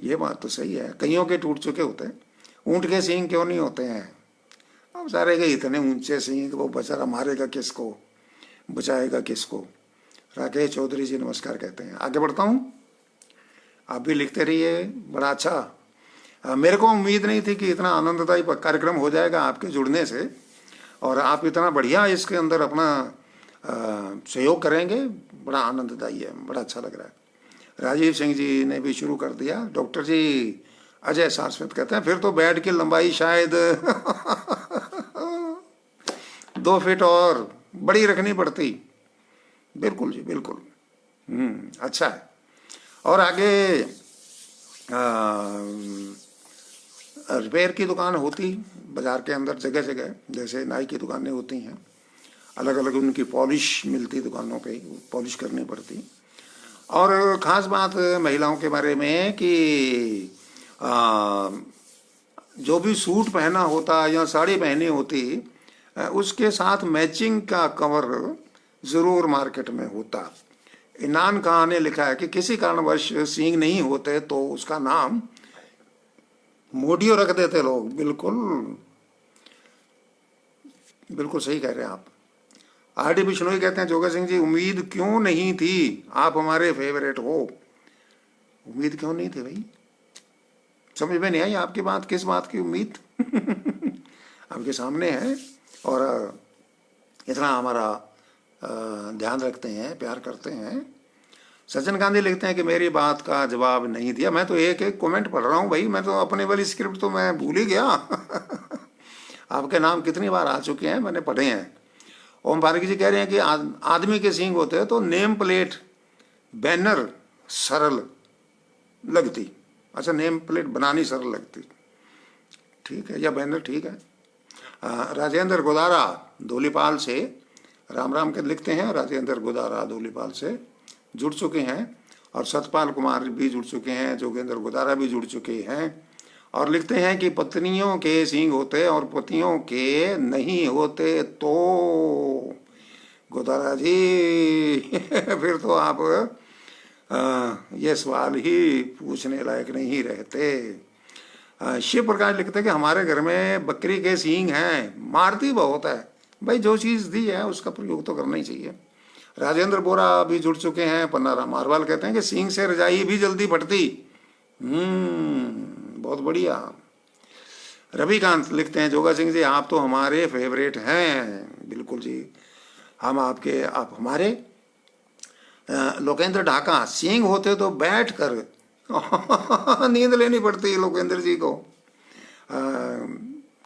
ये बात तो सही है, कईयों के टूट चुके होते हैं, ऊंट के सींग क्यों नहीं होते हैं? अब सारे के इतने ऊंचे सींग, वो बेचारा मारेगा किसको, बचाएगा किसको? राकेश चौधरी जी नमस्कार कहते हैं। आगे बढ़ता हूँ, आप भी लिखते रहिए, बड़ा अच्छा। मेरे को उम्मीद नहीं थी कि इतना आनंददायी कार्यक्रम हो जाएगा आपके जुड़ने से, और आप इतना बढ़िया इसके अंदर अपना सहयोग करेंगे, बड़ा आनंददायी है, बड़ा अच्छा लग रहा है। राजीव सिंह जी ने भी शुरू कर दिया। डॉक्टर जी अजय सारस्वत कहते हैं फिर तो बेड की लंबाई शायद 2 फीट और बड़ी रखनी पड़ती। बिल्कुल जी बिल्कुल, अच्छा है। और आगे रिपेयर की दुकान होती बाजार के अंदर जगह जगह, जैसे नाई की दुकानें होती हैं, अलग अलग उनकी पॉलिश मिलती, दुकानों पे पॉलिश करनी पड़ती। और ख़ास बात महिलाओं के बारे में है कि जो भी सूट पहना होता या साड़ी पहनी होती, उसके साथ मैचिंग का कवर ज़रूर मार्केट में होता। इनान खान ने लिखा है कि किसी कारणवश सींग नहीं होते तो उसका नाम मोडियो रख देते लोग। बिल्कुल बिल्कुल सही कह रहे हैं आप। आर.डी. बिश्नोई कहते हैं जोगा सिंह जी उम्मीद क्यों नहीं थी, आप हमारे फेवरेट हो। उम्मीद क्यों नहीं थी भाई? समझ में नहीं आई आपकी बात, किस बात की उम्मीद? आपके सामने है, और इतना हमारा ध्यान रखते हैं, प्यार करते हैं। सचिन गांधी लिखते हैं कि मेरी बात का जवाब नहीं दिया। मैं तो एक एक कमेंट पढ़ रहा हूँ भाई, मैं तो अपने वाली स्क्रिप्ट तो मैं भूल ही गया। आपके नाम कितनी बार आ चुके हैं, मैंने पढ़े हैं। ओम भारगी जी कह रहे हैं कि आदमी के सींग होते हैं तो नेम प्लेट बैनर सरल लगती। अच्छा, नेम प्लेट बनानी सरल लगती, ठीक है, या बैनर ठीक है। राजेंद्र गोदारा धोलीपाल से राम राम के लिखते हैं। राजेंद्र गोदारा धोलीपाल से जुड़ चुके हैं, और सतपाल कुमार भी जुड़ चुके हैं, जोगेंद्र गोदारा भी जुड़ चुके हैं, और लिखते हैं कि पत्नियों के सींग होते और पतियों के नहीं होते तो गोदारा जी फिर तो आप ये सवाल ही पूछने लायक नहीं रहते। शिव प्रकाश लिखते हैं कि हमारे घर में बकरी के सींग हैं, मारती बहुत है। भाई जो चीज़ दी है उसका प्रयोग तो करना ही चाहिए। राजेंद्र बोरा भी जुड़ चुके हैं। पन्नाराम मारवाल कहते हैं कि सींग से रजाई भी जल्दी फटती। बहुत बढ़िया। रविकांत लिखते हैं जोगा सिंह जी आप तो हमारे फेवरेट हैं। बिल्कुल जी, हम आपके, आप हमारे। लोकेंद्र ढाका सींग होते तो बैठ कर नींद लेनी पड़ती लोकेंद्र जी को।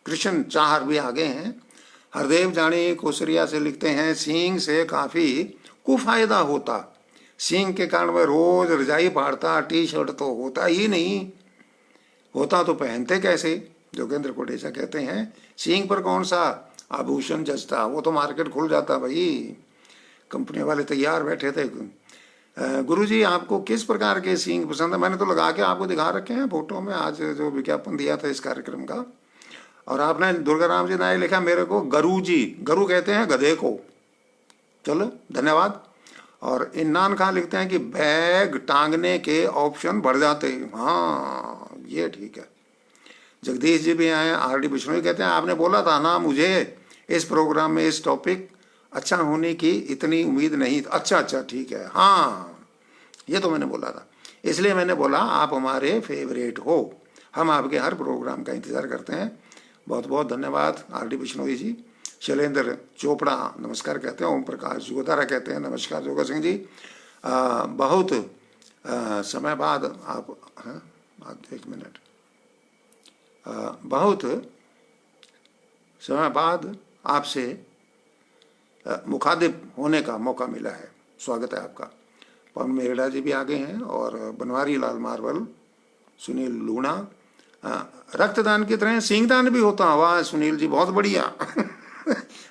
कृष्ण चाहर भी आगे हैं। हरदेव जानी कोसरिया से लिखते हैं सींग से काफ़ी कुफायदा होता, सींग के कारण वह रोज रजाई फाड़ता, टी शर्ट तो होता ही नहीं, होता तो पहनते कैसे। जोगेंद्र कोटेचा कहते हैं सींग पर कौन सा आभूषण जचता, वो तो मार्केट खुल जाता भाई, कंपनी वाले तैयार बैठे थे। गुरुजी आपको किस प्रकार के सींग पसंद है? मैंने तो लगा के आपको दिखा रखे हैं फोटो में, आज जो विज्ञापन दिया था इस कार्यक्रम का। और आपने दुर्गा राम जी नायक लिखा मेरे को गरु जी, गरु कहते हैं गधे को। चलो धन्यवाद। और इन्नान खान लिखते हैं कि बैग टांगने के ऑप्शन बढ़ जाते। हाँ ये ठीक है। जगदीश जी भी आए। आर.डी. बिश्नोई कहते हैं आपने बोला था ना मुझे इस प्रोग्राम में इस टॉपिक अच्छा होने की इतनी उम्मीद नहीं। अच्छा अच्छा ठीक है, हाँ ये तो मैंने बोला था, इसलिए मैंने बोला आप हमारे फेवरेट हो, हम आपके हर प्रोग्राम का इंतज़ार करते हैं। बहुत बहुत धन्यवाद आर.डी. बिश्नोई जी। शैलेंद्र चोपड़ा नमस्कार कहते हैं। ओम प्रकाश गोदारा कहते हैं नमस्कार जोगा सिंह जी। बहुत समय बाद आप, हाँ एक मिनट, बहुत समय बाद आपसे मुखातिब होने का मौका मिला है, स्वागत है आपका। पवन मेहरा जी भी आगे हैं, और बनवारी लाल मार्वल, सुनील लूणा। रक्तदान की तरह सींगदान भी होता है। वाह सुनील जी बहुत बढ़िया।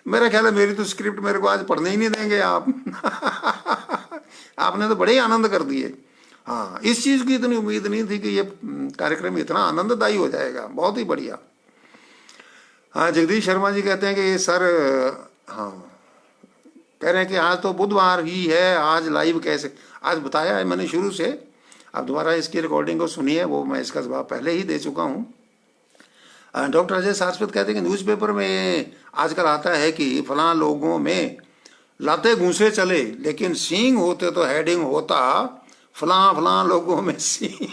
मेरा ख्याल है मेरी तो स्क्रिप्ट मेरे को आज पढ़ने ही नहीं देंगे आप। आपने तो बड़े आनंद कर दिए। हाँ इस चीज़ की इतनी उम्मीद नहीं थी कि ये कार्यक्रम इतना आनंददायी हो जाएगा, बहुत ही बढ़िया। हाँ जगदीश शर्मा जी कहते हैं कि सर, हाँ कह रहे हैं कि आज तो बुधवार ही है, आज लाइव कैसे, आज बताया है मैंने शुरू से, आप दोबारा इसकी रिकॉर्डिंग को सुनिए, वो मैं इसका जवाब पहले ही दे चुका हूँ। डॉक्टर अजय सारस्वत कहते हैं कि न्यूज़पेपर में आजकल आता है कि फलां लोगों में लाते घूसे चले, लेकिन सींग होते तो हेडिंग होता फलां फलां लोगों में सींग।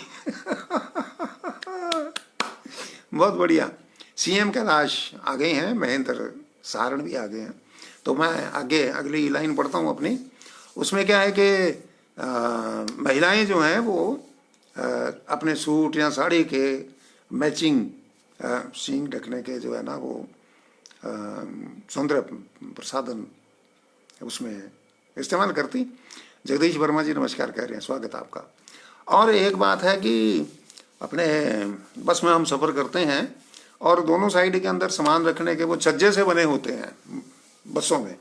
बहुत बढ़िया। सीएम कैलाश आ गए हैं, महेंद्र सारण भी आ गए हैं। तो मैं आगे अगली लाइन पढ़ता हूँ अपनी। उसमें क्या है कि महिलाएं जो हैं वो अपने सूट या साड़ी के मैचिंग सींग ढकने के जो है ना वो सौंदर्य प्रसाधन उसमें इस्तेमाल करती। जगदीश वर्मा जी नमस्कार कह रहे हैं, स्वागत है आपका। और एक बात है कि अपने बस में हम सफ़र करते हैं और दोनों साइड के अंदर सामान रखने के वो छज्जे से बने होते हैं बसों में,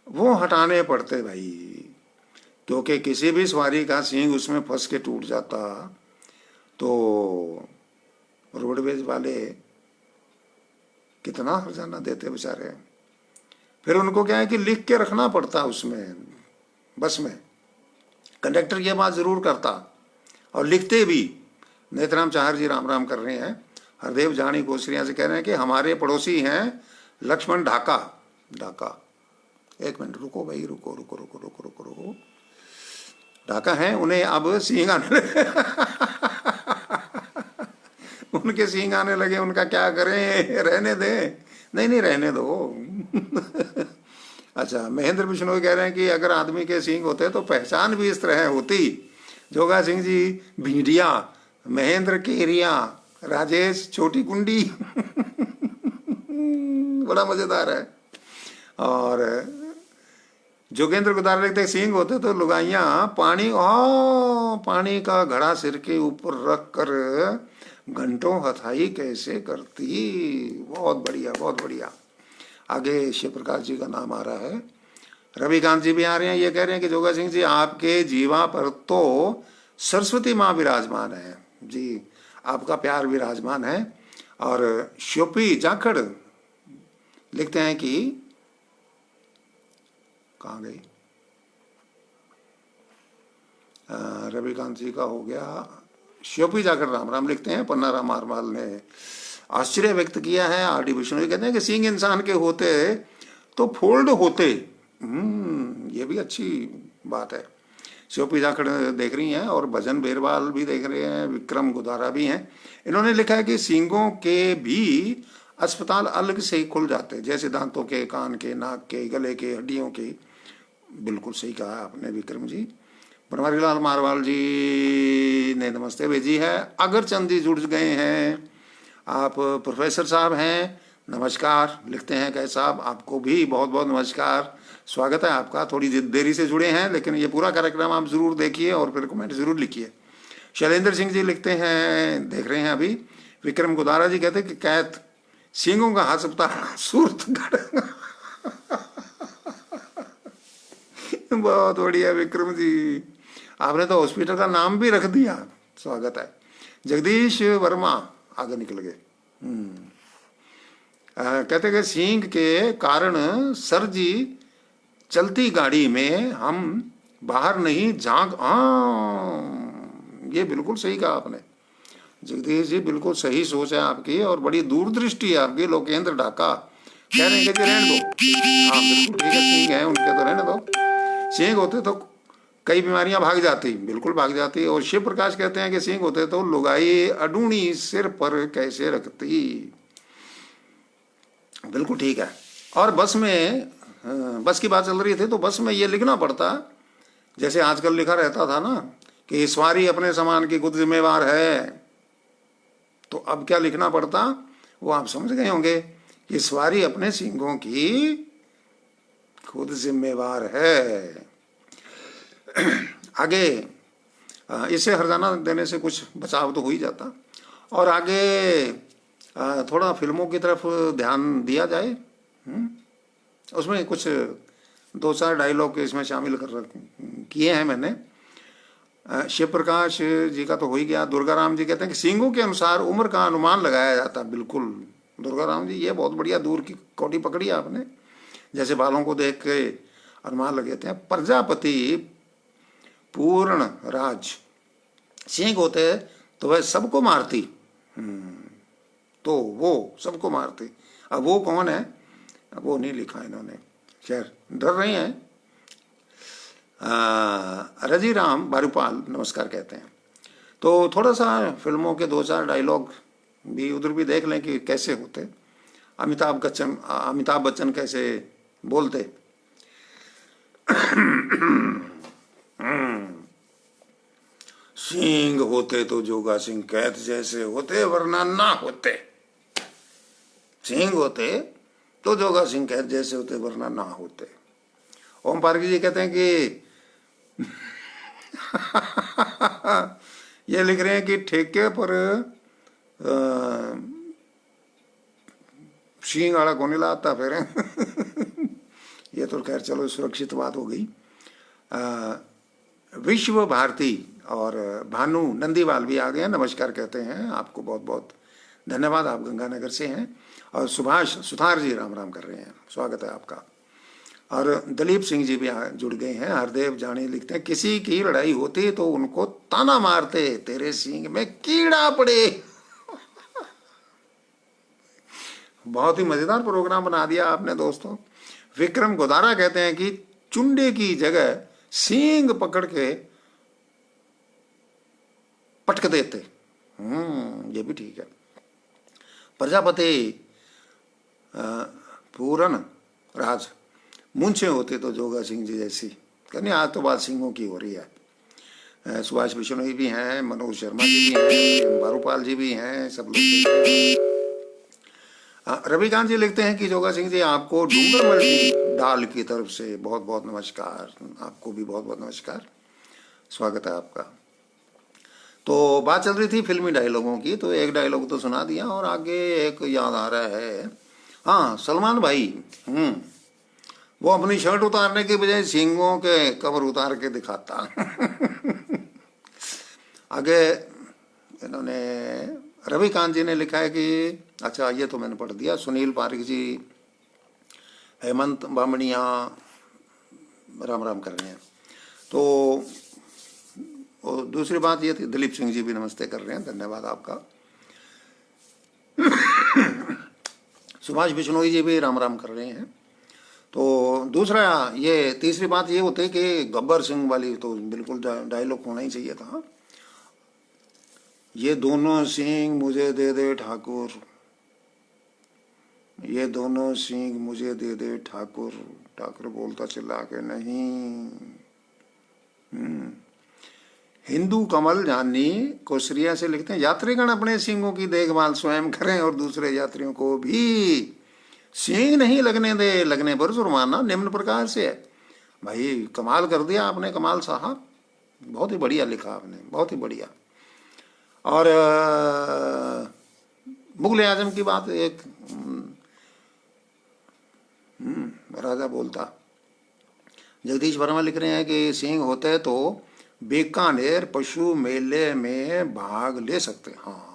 वो हटाने पड़ते भाई, क्योंकि किसी भी सवारी का सींग उसमें फंस के टूट जाता तो रोडवेज वाले कितना हर्जाना देते बेचारे। फिर उनको क्या है कि लिख के रखना पड़ता उसमें, बस में कंडक्टर ये बात जरूर करता और लिखते भी। नेतराम चाहर जी राम राम कर रहे हैं। हरदेव जानी कोसरिया से कह रहे हैं कि हमारे पड़ोसी हैं लक्ष्मण ढाका। ढाका, एक मिनट रुको भाई, रुको रुको रुको रुको रुको रुको। ढाका है, उन्हें अब सींग आने लगे। उनके सींग आने लगे, उनका क्या करें, रहने दें? नहीं नहीं, रहने दो। अच्छा, महेंद्र बिश्नोई कह रहे हैं कि अगर आदमी के सींग होते तो पहचान भी इस तरह होती। जोगा सिंह जी भीडिया, महेंद्र केरिया, राजेश छोटी कुंडी। बड़ा मजेदार है। और जोगेंद्र गुदार लिखते सींग होते तो लुगाइयां पानी का घड़ा सिर के ऊपर रख कर घंटों हथाई कैसे करती। बहुत बढ़िया, बहुत बढ़िया। आगे शिव प्रकाश जी का नाम आ रहा है, रविकांत जी भी आ रहे हैं। ये कह रहे हैं कि जोगा सिंह जी आपके जीवा पर तो सरस्वती माँ विराजमान है जी, आपका प्यार विराजमान है। और श्योपी जाखड़ लिखते हैं कि कहाँ गई, रविकांत जी का हो गया। श्योपी जाखड़ राम राम लिखते हैं। पन्ना राम मारवाल ने आश्चर्य व्यक्त किया है। आर डी विष्णु कहते हैं कि सींग इंसान के होते तो फोल्ड होते। ये भी अच्छी बात है। शिवपी जाखड़ देख रही हैं और भजन बेरवाल भी देख रहे हैं, विक्रम गुदारा भी हैं। इन्होंने लिखा है कि सींगों के भी अस्पताल अलग से ही खुल जाते, जैसे दांतों के, कान के, नाक के, गले के, हड्डियों के। बिल्कुल सही कहा आपने विक्रम जी। बनवारी लाल मारवाल जी ने नमस्ते भेजी है। अगरचंद जी जुड़ गए हैं। आप प्रोफेसर साहब हैं, नमस्कार लिखते हैं। कैसे साहब, आपको भी बहुत बहुत नमस्कार, स्वागत है आपका। थोड़ी देरी से जुड़े हैं, लेकिन ये पूरा कार्यक्रम आप जरूर देखिए और फिर कमेंट जरूर लिखिए। शैलेंद्र सिंह जी लिखते हैं, देख रहे हैं अभी। विक्रम गुदारा जी कहते हैं कि कैथ सिंहों का अस्पताल सूरतगढ़। बहुत बढ़िया विक्रम जी, आपने तो हॉस्पिटल का नाम भी रख दिया, स्वागत है। जगदीश वर्मा आगे निकल गए। कहते कि सींग के कारण सर जी चलती गाड़ी में हम बाहर नहीं झांक। ये बिल्कुल सही कहा आपने जगदीश जी, बिल्कुल सही सोच है आपकी और बड़ी दूरदृष्टि है आपकी। लोकेंद्र ढाका कह रहे हैं कि रहने दो। हाँ बिल्कुल ठीक है, सींग है उनके तो रहने दो। सींग होते तो कई बीमारियां भाग जाती, बिल्कुल भाग जाती। और शिव प्रकाश कहते हैं कि सींग होते तो लुगाई अडूणी सिर पर कैसे रखती। बिल्कुल ठीक है। और बस में, बस की बात चल रही थी तो बस में ये लिखना पड़ता, जैसे आजकल लिखा रहता था ना कि सवारी अपने सामान की खुद जिम्मेवार है, तो अब क्या लिखना पड़ता वो आप समझ गए होंगे कि सवारी अपने सींगों की खुद जिम्मेवार है। आगे इसे हर्जाना देने से कुछ बचाव तो हो ही जाता। और आगे थोड़ा फिल्मों की तरफ ध्यान दिया जाए। उसमें कुछ 2-4 डायलॉग इसमें शामिल किए हैं मैंने। शिव प्रकाश जी का तो हो ही गया। दुर्गा राम जी कहते हैं कि सींगों के अनुसार उम्र का अनुमान लगाया जाता। बिल्कुल दुर्गा राम जी, ये बहुत बढ़िया दूर की कौटी पकड़ी आपने। जैसे बालों को देख के अनुमान लगाते हैं। प्रजापति पूर्ण राज सींग होते तो वह सबको मारती, तो वो सबको मारती। अब वो कौन है, अब वो नहीं लिखा इन्होंने, खैर डर रही हैं। रजीराम बारूपाल नमस्कार कहते हैं। तो थोड़ा सा फिल्मों के 2-4 डायलॉग भी उधर भी देख लें कि कैसे होते। अमिताभ बच्चन कैसे बोलते। सिंह होते तो जोगा सिंह कैद जैसे होते, वरना ना होते। सिंह होते तो जोगा सिंह कैद जैसे होते, वरना ना होते। ओम पार्की जी कहते हैं कि ये लिख रहे हैं कि ठेके पर सिंह वाला कौन लाता फिर। ये तो खैर चलो सुरक्षित बात हो गई। विश्व भारती और भानु नंदीवाल भी आ गए हैं, नमस्कार कहते हैं आपको, बहुत बहुत धन्यवाद, आप गंगानगर से हैं। और सुभाष सुथार जी राम राम कर रहे हैं, स्वागत है आपका। और दलीप सिंह जी भी जुड़ गए हैं। हरदेव जानी लिखते हैं किसी की लड़ाई होती तो उनको ताना मारते, तेरे सींग में कीड़ा पड़े। बहुत ही मजेदार प्रोग्राम बना दिया आपने दोस्तों। विक्रम गोदारा कहते हैं कि चुंडे की जगह सींग पकड़ के पटक देते। ये भी ठीक है। प्रजापति पूरन राज, मूंछे होते तो जोगा सिंह जी जैसी। कहने आज तो बात सिंहों की हो रही है। सुभाष बिश्नोई भी हैं, मनोज शर्मा जी भी हैं, बारूपाल जी भी हैं, सब लोग। रविकांत जी लिखते हैं कि जोगा सिंह जी आपको डूंगरमल की डाल की तरफ से बहुत बहुत नमस्कार। आपको भी बहुत बहुत नमस्कार, स्वागत है आपका। तो बात चल रही थी फिल्मी डायलॉगों की, तो एक डायलॉग तो सुना दिया और आगे एक याद आ रहा है। हाँ, सलमान भाई वो अपनी शर्ट उतारने के बजाय सींगों के कवर उतार के दिखाता। आगे इन्होंने रविकांत जी ने लिखा है कि अच्छा ये तो मैंने पढ़ दिया। सुनील पारिक जी, हेमंत बामणिया राम राम कर रहे हैं। तो और दूसरी बात ये थी, दिलीप सिंह जी भी नमस्ते कर रहे हैं, धन्यवाद आपका। सुभाष बिश्नोई जी भी राम राम कर रहे हैं। तो दूसरा ये तीसरी बात ये होती है कि गब्बर सिंह वाली तो बिल्कुल डायलॉग होना ही चाहिए था। ये दोनों सिंह मुझे दे दे ठाकुर, ये दोनों सिंह मुझे दे दे ठाकुर। ठाकुर बोलता चिल्ला के नहीं। हिंदू कमल जानी कोसरिया से लिखते हैं यात्रीगण अपने सिंहों की देखभाल स्वयं करें और दूसरे यात्रियों को भी सींग नहीं लगने दे, लगने पर जुर्माना निम्न प्रकार से है। भाई कमाल कर दिया आपने, कमाल साहब, बहुत ही बढ़िया लिखा आपने, बहुत ही बढ़िया। और मुगल आजम की बात, एक राजा बोलता। जगदीश वर्मा लिख रहे हैं कि सींग होते तो बीकानेर पशु मेले में भाग ले सकते। हाँ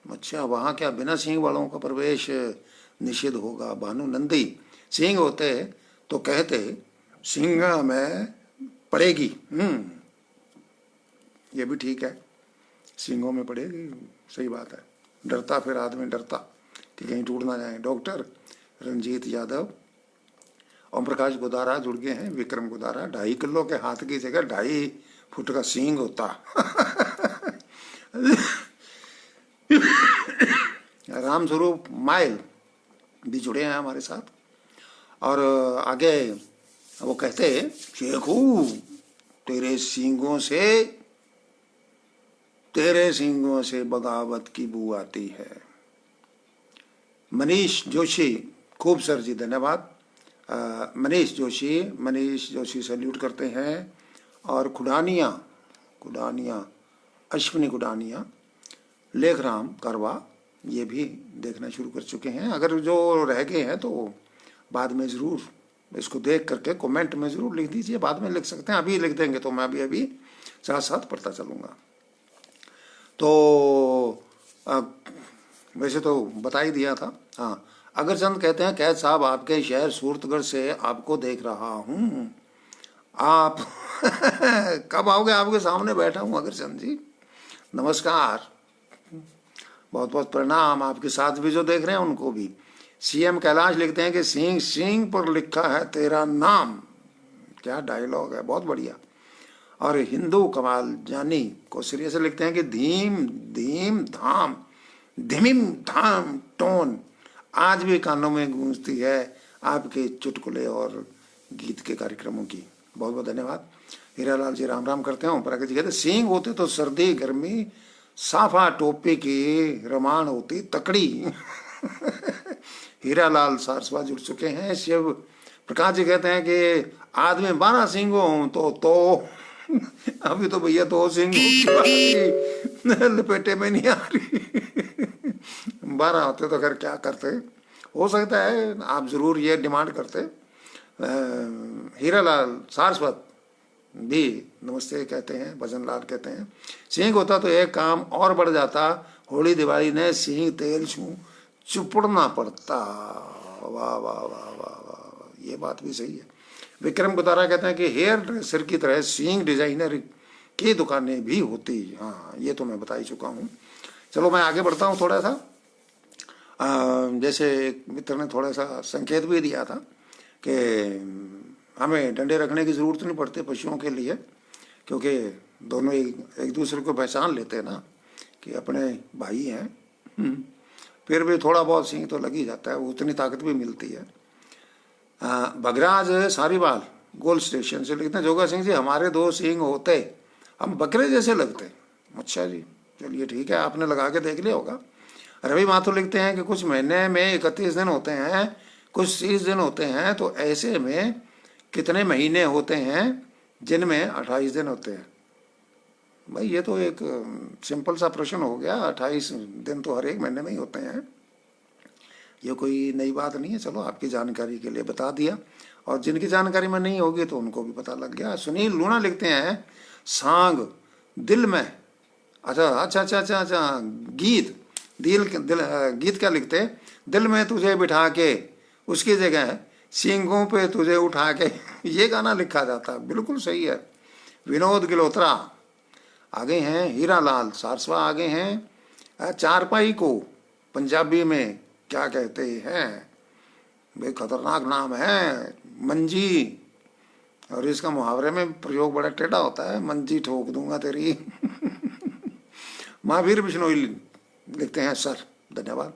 अच्छा, वहाँ क्या बिना सींग वालों का प्रवेश निषेध होगा? भानु नंदी, सींग होते तो कहते सिंह में पड़ेगी। ये भी ठीक है, सिंगों में पड़ेगी, सही बात है। डरता फिर आदमी डरता कि कहीं टूट ना जाए। डॉक्टर रंजीत यादव, ओम प्रकाश गोदारा जुड़ गए हैं। विक्रम गोदारा, 2.5 किलो के हाथ की जगह 2.5 फुट का सींग होता। राम स्वरूप माइल भी जुड़े हैं हमारे साथ। और आगे वो कहते शेखू तेरे सींगों से बगावत की बू आती है। मनीष जोशी, खूब सर जी धन्यवाद। मनीष जोशी सैल्यूट करते हैं। और खुडानिया अश्विनी खुडानिया, लेखराम करवा, ये भी देखना शुरू कर चुके हैं। अगर जो रह गए हैं तो बाद में ज़रूर इसको देख करके कमेंट में ज़रूर लिख दीजिए, बाद में लिख सकते हैं, अभी लिख देंगे तो मैं अभी साथ साथ पढ़ता चलूँगा। तो वैसे तो बता ही दिया था। हाँ, अगरचंद कहते हैं कैद साहब आपके शहर सूरतगढ़ से आपको देख रहा हूँ। आप कब आओगे? आपके सामने बैठा हूँ अग्रचंद जी, नमस्कार, बहुत बहुत प्रणाम। आपके साथ भी जो देख रहे हैं उनको भी। सीएम कैलाश लिखते हैं कि सिंह सिंह पर लिखा है तेरा नाम। क्या डायलॉग है, बहुत बढ़िया। और हिंदू कमाल जानी कोसरिया से लिखते हैं कि धीम धीम धाम धीमिम धाम टोन आज भी कानों में गूंजती है आपके चुटकुले और गीत के कार्यक्रमों की। बहुत बहुत धन्यवाद। हीरालाल जी राम राम करते हैं। प्रगति जी कहते सिंह होते तो सर्दी गर्मी साफा टोपी की रमान होती तकड़ी। हीरालाल सारस्वत जुड़ चुके हैं। शिव प्रकाश जी कहते हैं कि आदमी 12 सिंह हूं तो अभी तो भैया 2 सिंह लपेटे में नहीं आ रही। 12 होते तो खैर क्या करते, हो सकता है आप जरूर ये डिमांड करते। हीरालाल सारस्वत भी नमस्ते कहते हैं। भजन लाल कहते हैं सिंह होता तो एक काम और बढ़ जाता, होली दिवाली ने सिंह तेल चुपड़ना पड़ता। वाह वाह वाह वाह वाह, ये बात भी सही है। विक्रम गुतारा कहते हैं कि हेयर ड्रेसर की तरह सिंह डिजाइनर की दुकानें भी होती। हाँ, ये तो मैं बता ही चुका हूँ। चलो मैं आगे बढ़ता हूँ थोड़ा सा। जैसे एक मित्र ने थोड़ा सा संकेत भी दिया था कि हमें डंडे रखने की जरूरत नहीं पड़ती पशुओं के लिए, क्योंकि दोनों एक दूसरे को पहचान लेते हैं ना कि अपने भाई हैं। फिर भी थोड़ा बहुत सिंह तो लग ही जाता है, उतनी ताकत भी मिलती है। भगराज सारीवाल गोल्ड स्टेशन से लिखते हैं जोगा सिंह जी हमारे 2 सिंह होते हम बकरे जैसे लगते। अच्छा जी, चलिए ठीक है, आपने लगा के देख लिया होगा। रवि माथुर लिखते हैं कि कुछ महीने में 31 दिन होते हैं, कुछ 30 दिन होते हैं, तो ऐसे में कितने महीने होते हैं जिनमें 28 दिन होते हैं? भाई ये तो एक सिंपल सा प्रश्न हो गया। 28 दिन तो हर एक महीने में ही होते हैं, ये कोई नई बात नहीं है। चलो आपकी जानकारी के लिए बता दिया, और जिनकी जानकारी में नहीं होगी तो उनको भी पता लग गया। सुनील लूणा लिखते हैं सांग दिल में, अच्छा अच्छा अच्छा अच्छा अच्छा, गीत गीत क्या लिखते, दिल में तुझे बिठा के उसकी जगह सींगों पे तुझे उठा के ये गाना लिखा जाता। बिल्कुल सही है। विनोद गिलोत्रा आ गए हैं। हीरालाल सारस्वा आ गए हैं। चारपाई को पंजाबी में क्या कहते हैं? भाई खतरनाक नाम है, मंजी, और इसका मुहावरे में प्रयोग बड़ा टेढ़ा होता है, मंजी ठोक दूंगा तेरी। महावीर बिश्नोई लिखते हैं सर, धन्यवाद।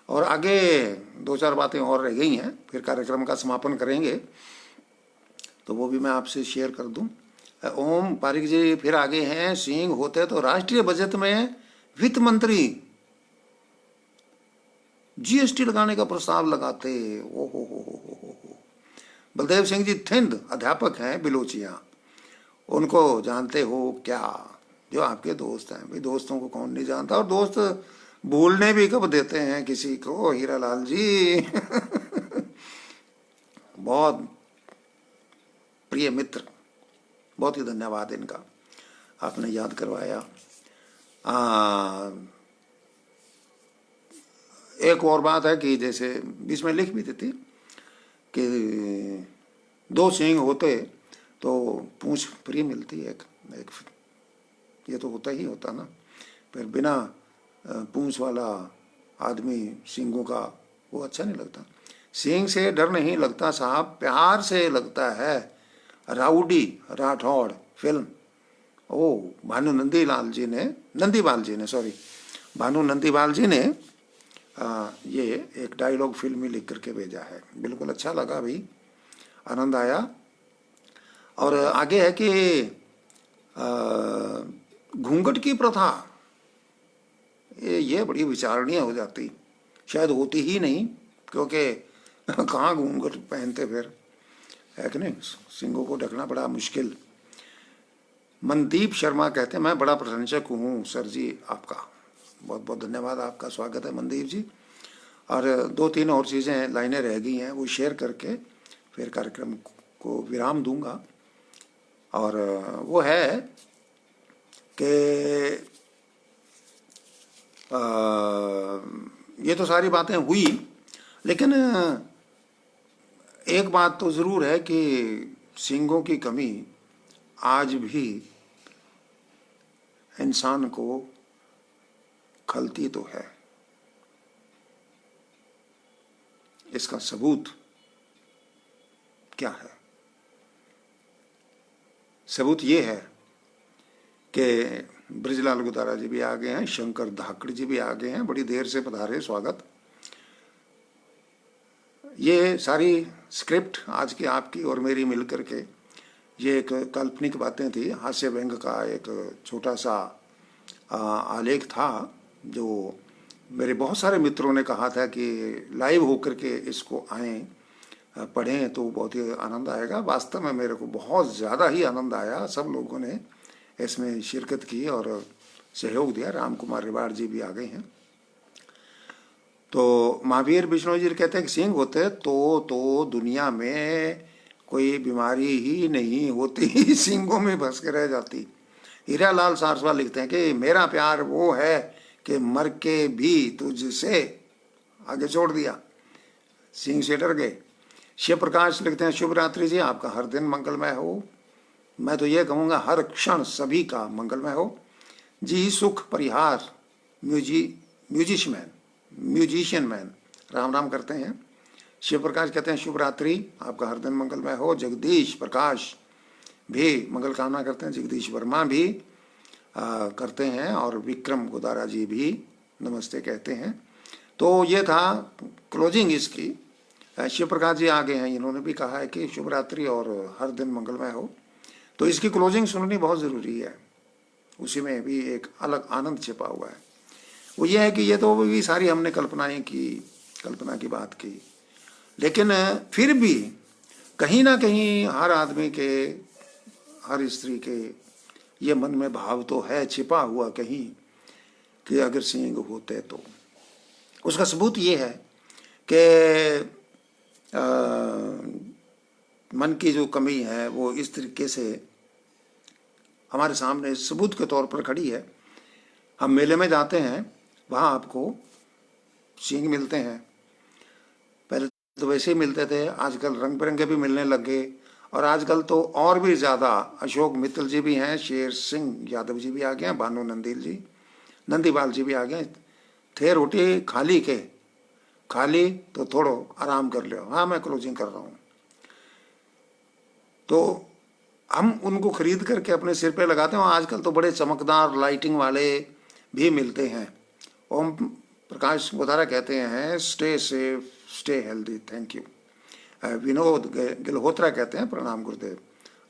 और आगे 2-4 बातें और रह गई हैं, फिर कार्यक्रम का समापन करेंगे, तो वो भी मैं आपसे शेयर कर दूं। ओम पारिक जी फिर आगे हैं, सिंह होते तो राष्ट्रीय बजट में वित्त मंत्री जीएसटी लगाने का प्रस्ताव लगाते। ओ हो। बलदेव सिंह जी थिंद अध्यापक हैं बिलोचिया, उनको जानते हो क्या? जो आपके दोस्त हैं। भाई दोस्तों को कौन नहीं जानता, और दोस्त भूलने भी कब देते हैं किसी को, हीरालाल जी। बहुत प्रिय मित्र, बहुत ही धन्यवाद इनका, आपने याद करवाया। एक और बात है कि जैसे बीच में लिख भी देती कि 2 सिंह होते तो पूंछ फ्री मिलती है एक, ये तो होता ही होता ना। फिर बिना पूंछ वाला आदमी सिंगों का वो अच्छा नहीं लगता। सिंह से डर नहीं लगता साहब, प्यार से लगता है। राउडी राठौड़ फिल्म, ओ भानु नंदीपाल जी ने सॉरी भानु नंदीपाल जी ने ये एक डायलॉग फिल्म में लिख करके भेजा है। बिल्कुल अच्छा लगा भाई, आनंद आया। और आगे है कि घूंघट की प्रथा, ये बड़ी विचारणीय हो जाती, शायद होती ही नहीं, क्योंकि कहाँ घूंघट पहनते फिर, है कि नहीं? सिंगों को ढकना बड़ा मुश्किल। मनदीप शर्मा कहते हैं मैं बड़ा प्रशंसक हूँ सर जी आपका। बहुत बहुत धन्यवाद, आपका स्वागत है मनदीप जी। और 2-3 और चीज़ें लाइनें रह गई हैं, वो शेयर करके फिर कार्यक्रम को विराम दूंगा। और वो है कि ये तो सारी बातें हुई, लेकिन एक बात तो ज़रूर है कि सिंगों की कमी आज भी इंसान को खलती तो है। इसका सबूत क्या है? सबूत ये है कि ब्रजलाल गुदारा जी भी आ गए हैं, शंकर धाकड़ जी भी आ गए हैं, बड़ी देर से पधारे, स्वागत। ये सारी स्क्रिप्ट आज की आपकी और मेरी मिलकर के ये एक काल्पनिक बातें थी, हास्य व्यंग का एक छोटा सा आलेख था, जो मेरे बहुत सारे मित्रों ने कहा था कि लाइव होकर के इसको आएँ, पढ़ें तो बहुत ही आनंद आएगा। वास्तव में मेरे को बहुत ज़्यादा ही आनंद आया। सब लोगों ने इसमें शिरकत की और सहयोग दिया। राम कुमार रिवाड़ जी भी आ गए हैं। तो महावीर बिश्नोई जी कहते हैं कि सिंह होते तो दुनिया में कोई बीमारी ही नहीं होती, सिंगों में फंस के रह जाती। हीरा लाल सारस्वत लिखते हैं कि मेरा प्यार वो है कि मर के भी तुझसे आगे छोड़ दिया, सिंह से डर गए। शिव प्रकाश लिखते हैं शुभ रात्रि जी, आपका हर दिन मंगलमय हो। मैं तो ये कहूँगा हर क्षण सभी का मंगलमय हो जी। सुख परिहार म्यूजिशियन मैन राम राम करते हैं। शिव प्रकाश कहते हैं शुभ रात्रि, आपका हर दिन मंगलमय हो। जगदीश प्रकाश भी मंगल कामना करते हैं। जगदीश वर्मा भी करते हैं और विक्रम गुदारा जी भी नमस्ते कहते हैं। तो ये था क्लोजिंग इसकी। शिव प्रकाश जी आ गए हैं, इन्होंने भी कहा है कि शुभ रात्रि और हर दिन मंगलमय हो। तो इसकी क्लोजिंग सुननी बहुत ज़रूरी है, उसी में भी एक अलग आनंद छिपा हुआ है। वो ये है कि ये तो भी सारी हमने कल्पनाएं की, कल्पना की बात की, लेकिन फिर भी कहीं ना कहीं हर आदमी के, हर स्त्री के ये मन में भाव तो है छिपा हुआ कहीं कि अगर सिंह होते तो। उसका सबूत ये है कि मन की जो कमी है वो इस तरीके से हमारे सामने सबूत के तौर पर खड़ी है। हम मेले में जाते हैं, वहाँ आपको सिंह मिलते हैं। पहले तो वैसे ही मिलते थे, आजकल रंग बिरंगे भी मिलने लग गए, और आजकल तो और भी ज़्यादा। अशोक मित्तल जी भी हैं, शेर सिंह यादव जी भी आ गए हैं, भानु नंदील जी, नंदीवाल जी भी आ गए। थे रोटी खाली के, खाली तो थोड़ो आराम कर लो। हाँ, मैं क्लोजिंग कर रहा हूँ। तो हम उनको खरीद करके अपने सिर पे लगाते हैं। आजकल तो बड़े चमकदार लाइटिंग वाले भी मिलते हैं। ओम प्रकाश गुदारा कहते हैं stay safe, stay healthy, thank you. Vinod Gilhotra कहते हैं प्रणाम गुरुदेव।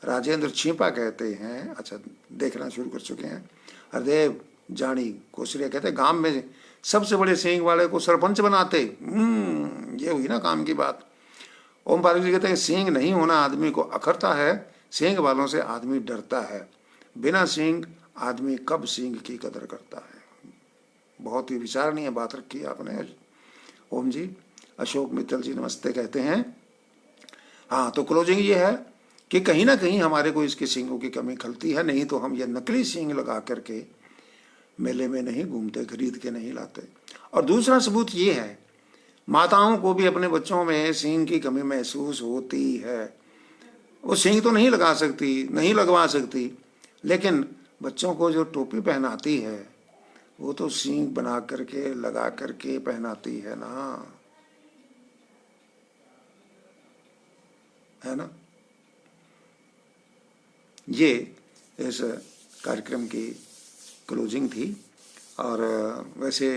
राजेंद्र छीपा कहते हैं, अच्छा देखना शुरू कर चुके हैं। हरदेव जानी कोसरिया कहते हैं गांव में सबसे बड़े सींग वाले को सरपंच बनाते। ये हुई ना काम की बात। ओम पारक जी कहते हैं सींग नहीं होना आदमी को अखरता है, सींग वालों से आदमी डरता है, बिना सींग आदमी कब सींग की कदर करता है। बहुत ही विचारणीय बात रखी आपने ओम जी। अशोक मित्तल जी नमस्ते कहते हैं। हाँ, तो क्लोजिंग ये है कि कहीं ना कहीं हमारे को इसके सींगों की कमी खलती है, नहीं तो हम ये नकली सींग लगा करके मेले में नहीं घूमते, खरीद के नहीं लाते। और दूसरा सबूत ये है, माताओं को भी अपने बच्चों में सींग की कमी महसूस होती है। वो सींग तो नहीं लगा सकती, नहीं लगवा सकती, लेकिन बच्चों को जो टोपी पहनाती है वो तो सींग बना करके लगा करके पहनाती है ना, है ना। ये इस कार्यक्रम की क्लोजिंग थी। और वैसे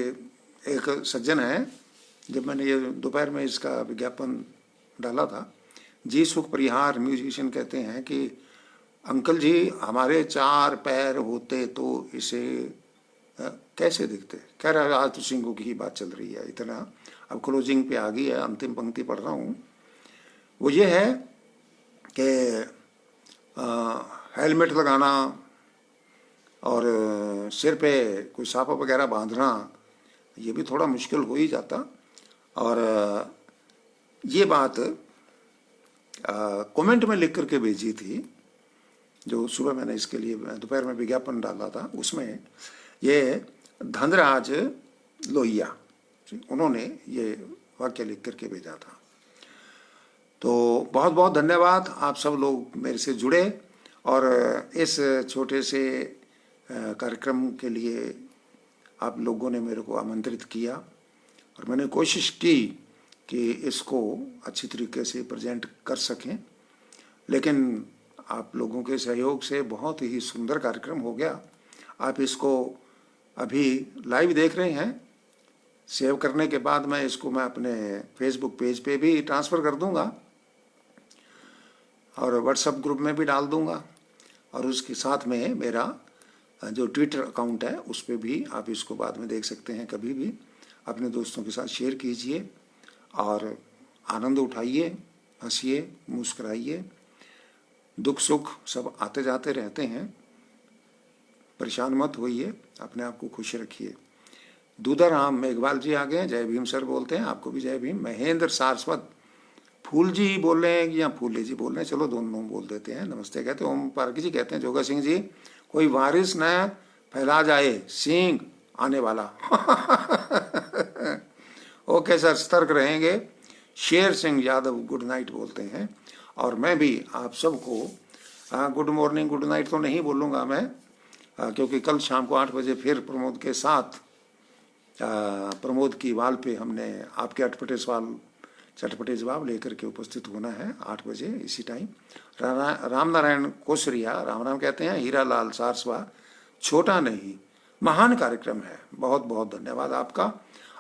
एक सज्जन है, जब मैंने ये दोपहर में इसका विज्ञापन डाला था, जी सुख परिहार म्यूजिशियन कहते हैं कि अंकल जी हमारे 4 पैर होते तो इसे कैसे दिखते। कह रहा है आज तो सिंगों की ही बात चल रही है इतना। अब क्लोजिंग पे आ गई है, अंतिम पंक्ति पढ़ रहा हूँ। वो ये है कि हेलमेट लगाना और सिर पे कोई साफा वगैरह बांधना ये भी थोड़ा मुश्किल हो ही जाता। और ये बात कमेंट में लिख करके भेजी थी, जो सुबह मैंने इसके लिए दोपहर में विज्ञापन डाला था, उसमें ये धनराज लोहिया उन्होंने ये वाक्य लिख करके भेजा था। तो बहुत बहुत धन्यवाद, आप सब लोग मेरे से जुड़े और इस छोटे से कार्यक्रम के लिए आप लोगों ने मेरे को आमंत्रित किया और मैंने कोशिश की कि इसको अच्छी तरीके से प्रेजेंट कर सकें, लेकिन आप लोगों के सहयोग से बहुत ही सुंदर कार्यक्रम हो गया। आप इसको अभी लाइव देख रहे हैं। सेव करने के बाद मैं इसको अपने फेसबुक पेज पे भी ट्रांसफ़र कर दूंगा और व्हाट्सएप ग्रुप में भी डाल दूंगा, और उसके साथ में मेरा जो ट्विटर अकाउंट है उस पर भी आप इसको बाद में देख सकते हैं। कभी भी अपने दोस्तों के साथ शेयर कीजिए और आनंद उठाइए, हंसिए, मुस्कुराइए। दुख सुख सब आते जाते रहते हैं, परेशान मत होइए, अपने आप को खुश रखिए। दूधाराम मेघवाल जी आ गए, जय भीम सर बोलते हैं, आपको भी जय भीम। महेंद्र सारस्वत, फूल जी बोल रहे हैं या फूले जी बोल रहे हैं, चलो दोनों बोल देते हैं, नमस्ते कहते हैं। ओम पार्की जी कहते हैं, जोगा सिंह जी, कोई वारिस न फैला जाए, सिंह आने वाला। ओके सर, सतर्क रहेंगे। शेर सिंह यादव गुड नाइट बोलते हैं। और मैं भी आप सबको गुड मॉर्निंग गुड नाइट तो नहीं बोलूँगा मैं, क्योंकि कल शाम को 8 बजे फिर प्रमोद के साथ प्रमोद की वाल पे हमने आपके अटपटे सवाल चटपटे जवाब लेकर के उपस्थित होना है 8 बजे इसी टाइम। राम नारायण कोसरिया राम राम कहते हैं। हीरा लाल सारस्वा, छोटा नहीं महान कार्यक्रम है, बहुत बहुत धन्यवाद आपका।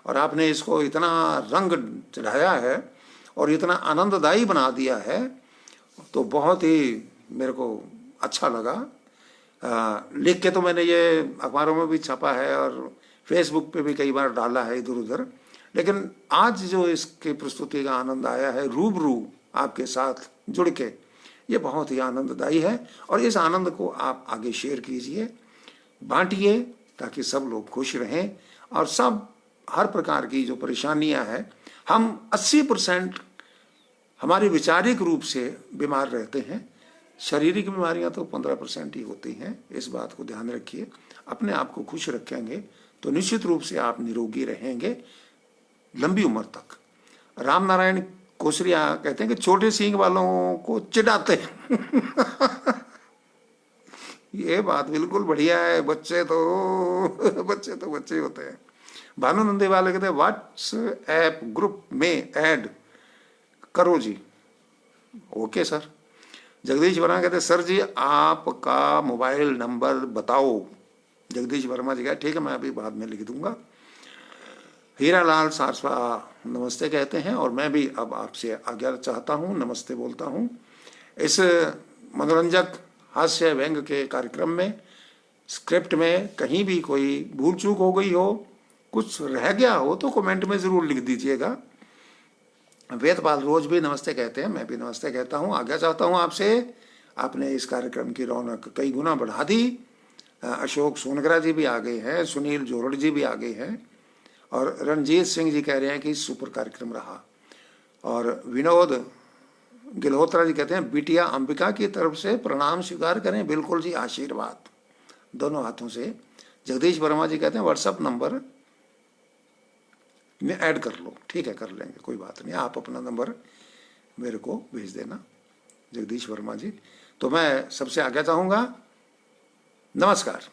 और आपने इसको इतना रंग चढ़ाया है और इतना आनंददायी बना दिया है, तो बहुत ही मेरे को अच्छा लगा। लिख के तो मैंने ये अखबारों में भी छपा है और फेसबुक पे भी कई बार डाला है इधर उधर, लेकिन आज जो इसकी प्रस्तुति का आनंद आया है रूबरू आपके साथ जुड़ के, ये बहुत ही आनंददायी है। और इस आनंद को आप आगे शेयर कीजिए, बांटिए, ताकि सब लोग खुश रहें। और सब हर प्रकार की जो परेशानियां हैं, हम 80% हमारी वैचारिक रूप से बीमार रहते हैं, शारीरिक बीमारियां तो 15% ही होती हैं। इस बात को ध्यान रखिए। अपने आप को खुश रखेंगे तो निश्चित रूप से आप निरोगी रहेंगे लंबी उम्र तक। राम नारायण कोसरिया कहते हैं कि छोटे सींग वालों को चिढ़ाते हैं। ये बात बिल्कुल बढ़िया है, बच्चे तो बच्चे होते हैं। भानु नंदी वाले कहते हैं व्हाट्सएप ग्रुप में ऐड करो जी। Okay sir. जगदीश वर्मा कहते हैं सर जी आपका मोबाइल नंबर बताओ। जगदीश वर्मा जी का ठीक है, मैं अभी बाद में लिख दूंगा। हीरा लाल सारस्वा नमस्ते कहते हैं, और मैं भी अब आपसे आज्ञा चाहता हूँ, नमस्ते बोलता हूँ। इस मनोरंजक हास्य व्यंग के कार्यक्रम में स्क्रिप्ट में कहीं भी कोई भूल चूक हो गई हो, कुछ रह गया हो, तो कमेंट में जरूर लिख दीजिएगा। वेदपाल रोज भी नमस्ते कहते हैं, मैं भी नमस्ते कहता हूँ, आज्ञा चाहता हूँ आपसे। आपने इस कार्यक्रम की रौनक कई गुना बढ़ा दी। अशोक सोनगरा जी भी आ गए हैं, सुनील जोरड़ जी भी आ गए हैं, और रणजीत सिंह जी कह रहे हैं कि सुपर कार्यक्रम रहा। और विनोद गिल्होत्रा जी कहते हैं बिटिया अंबिका की तरफ से प्रणाम स्वीकार करें। बिल्कुल जी, आशीर्वाद दोनों हाथों से। जगदीश वर्मा जी कहते हैं व्हाट्सएप नंबर में ऐड कर लो। ठीक है, कर लेंगे, कोई बात नहीं, आप अपना नंबर मेरे को भेज देना जगदीश वर्मा जी। तो मैं सबसे आज्ञा चाहूँगा, नमस्कार।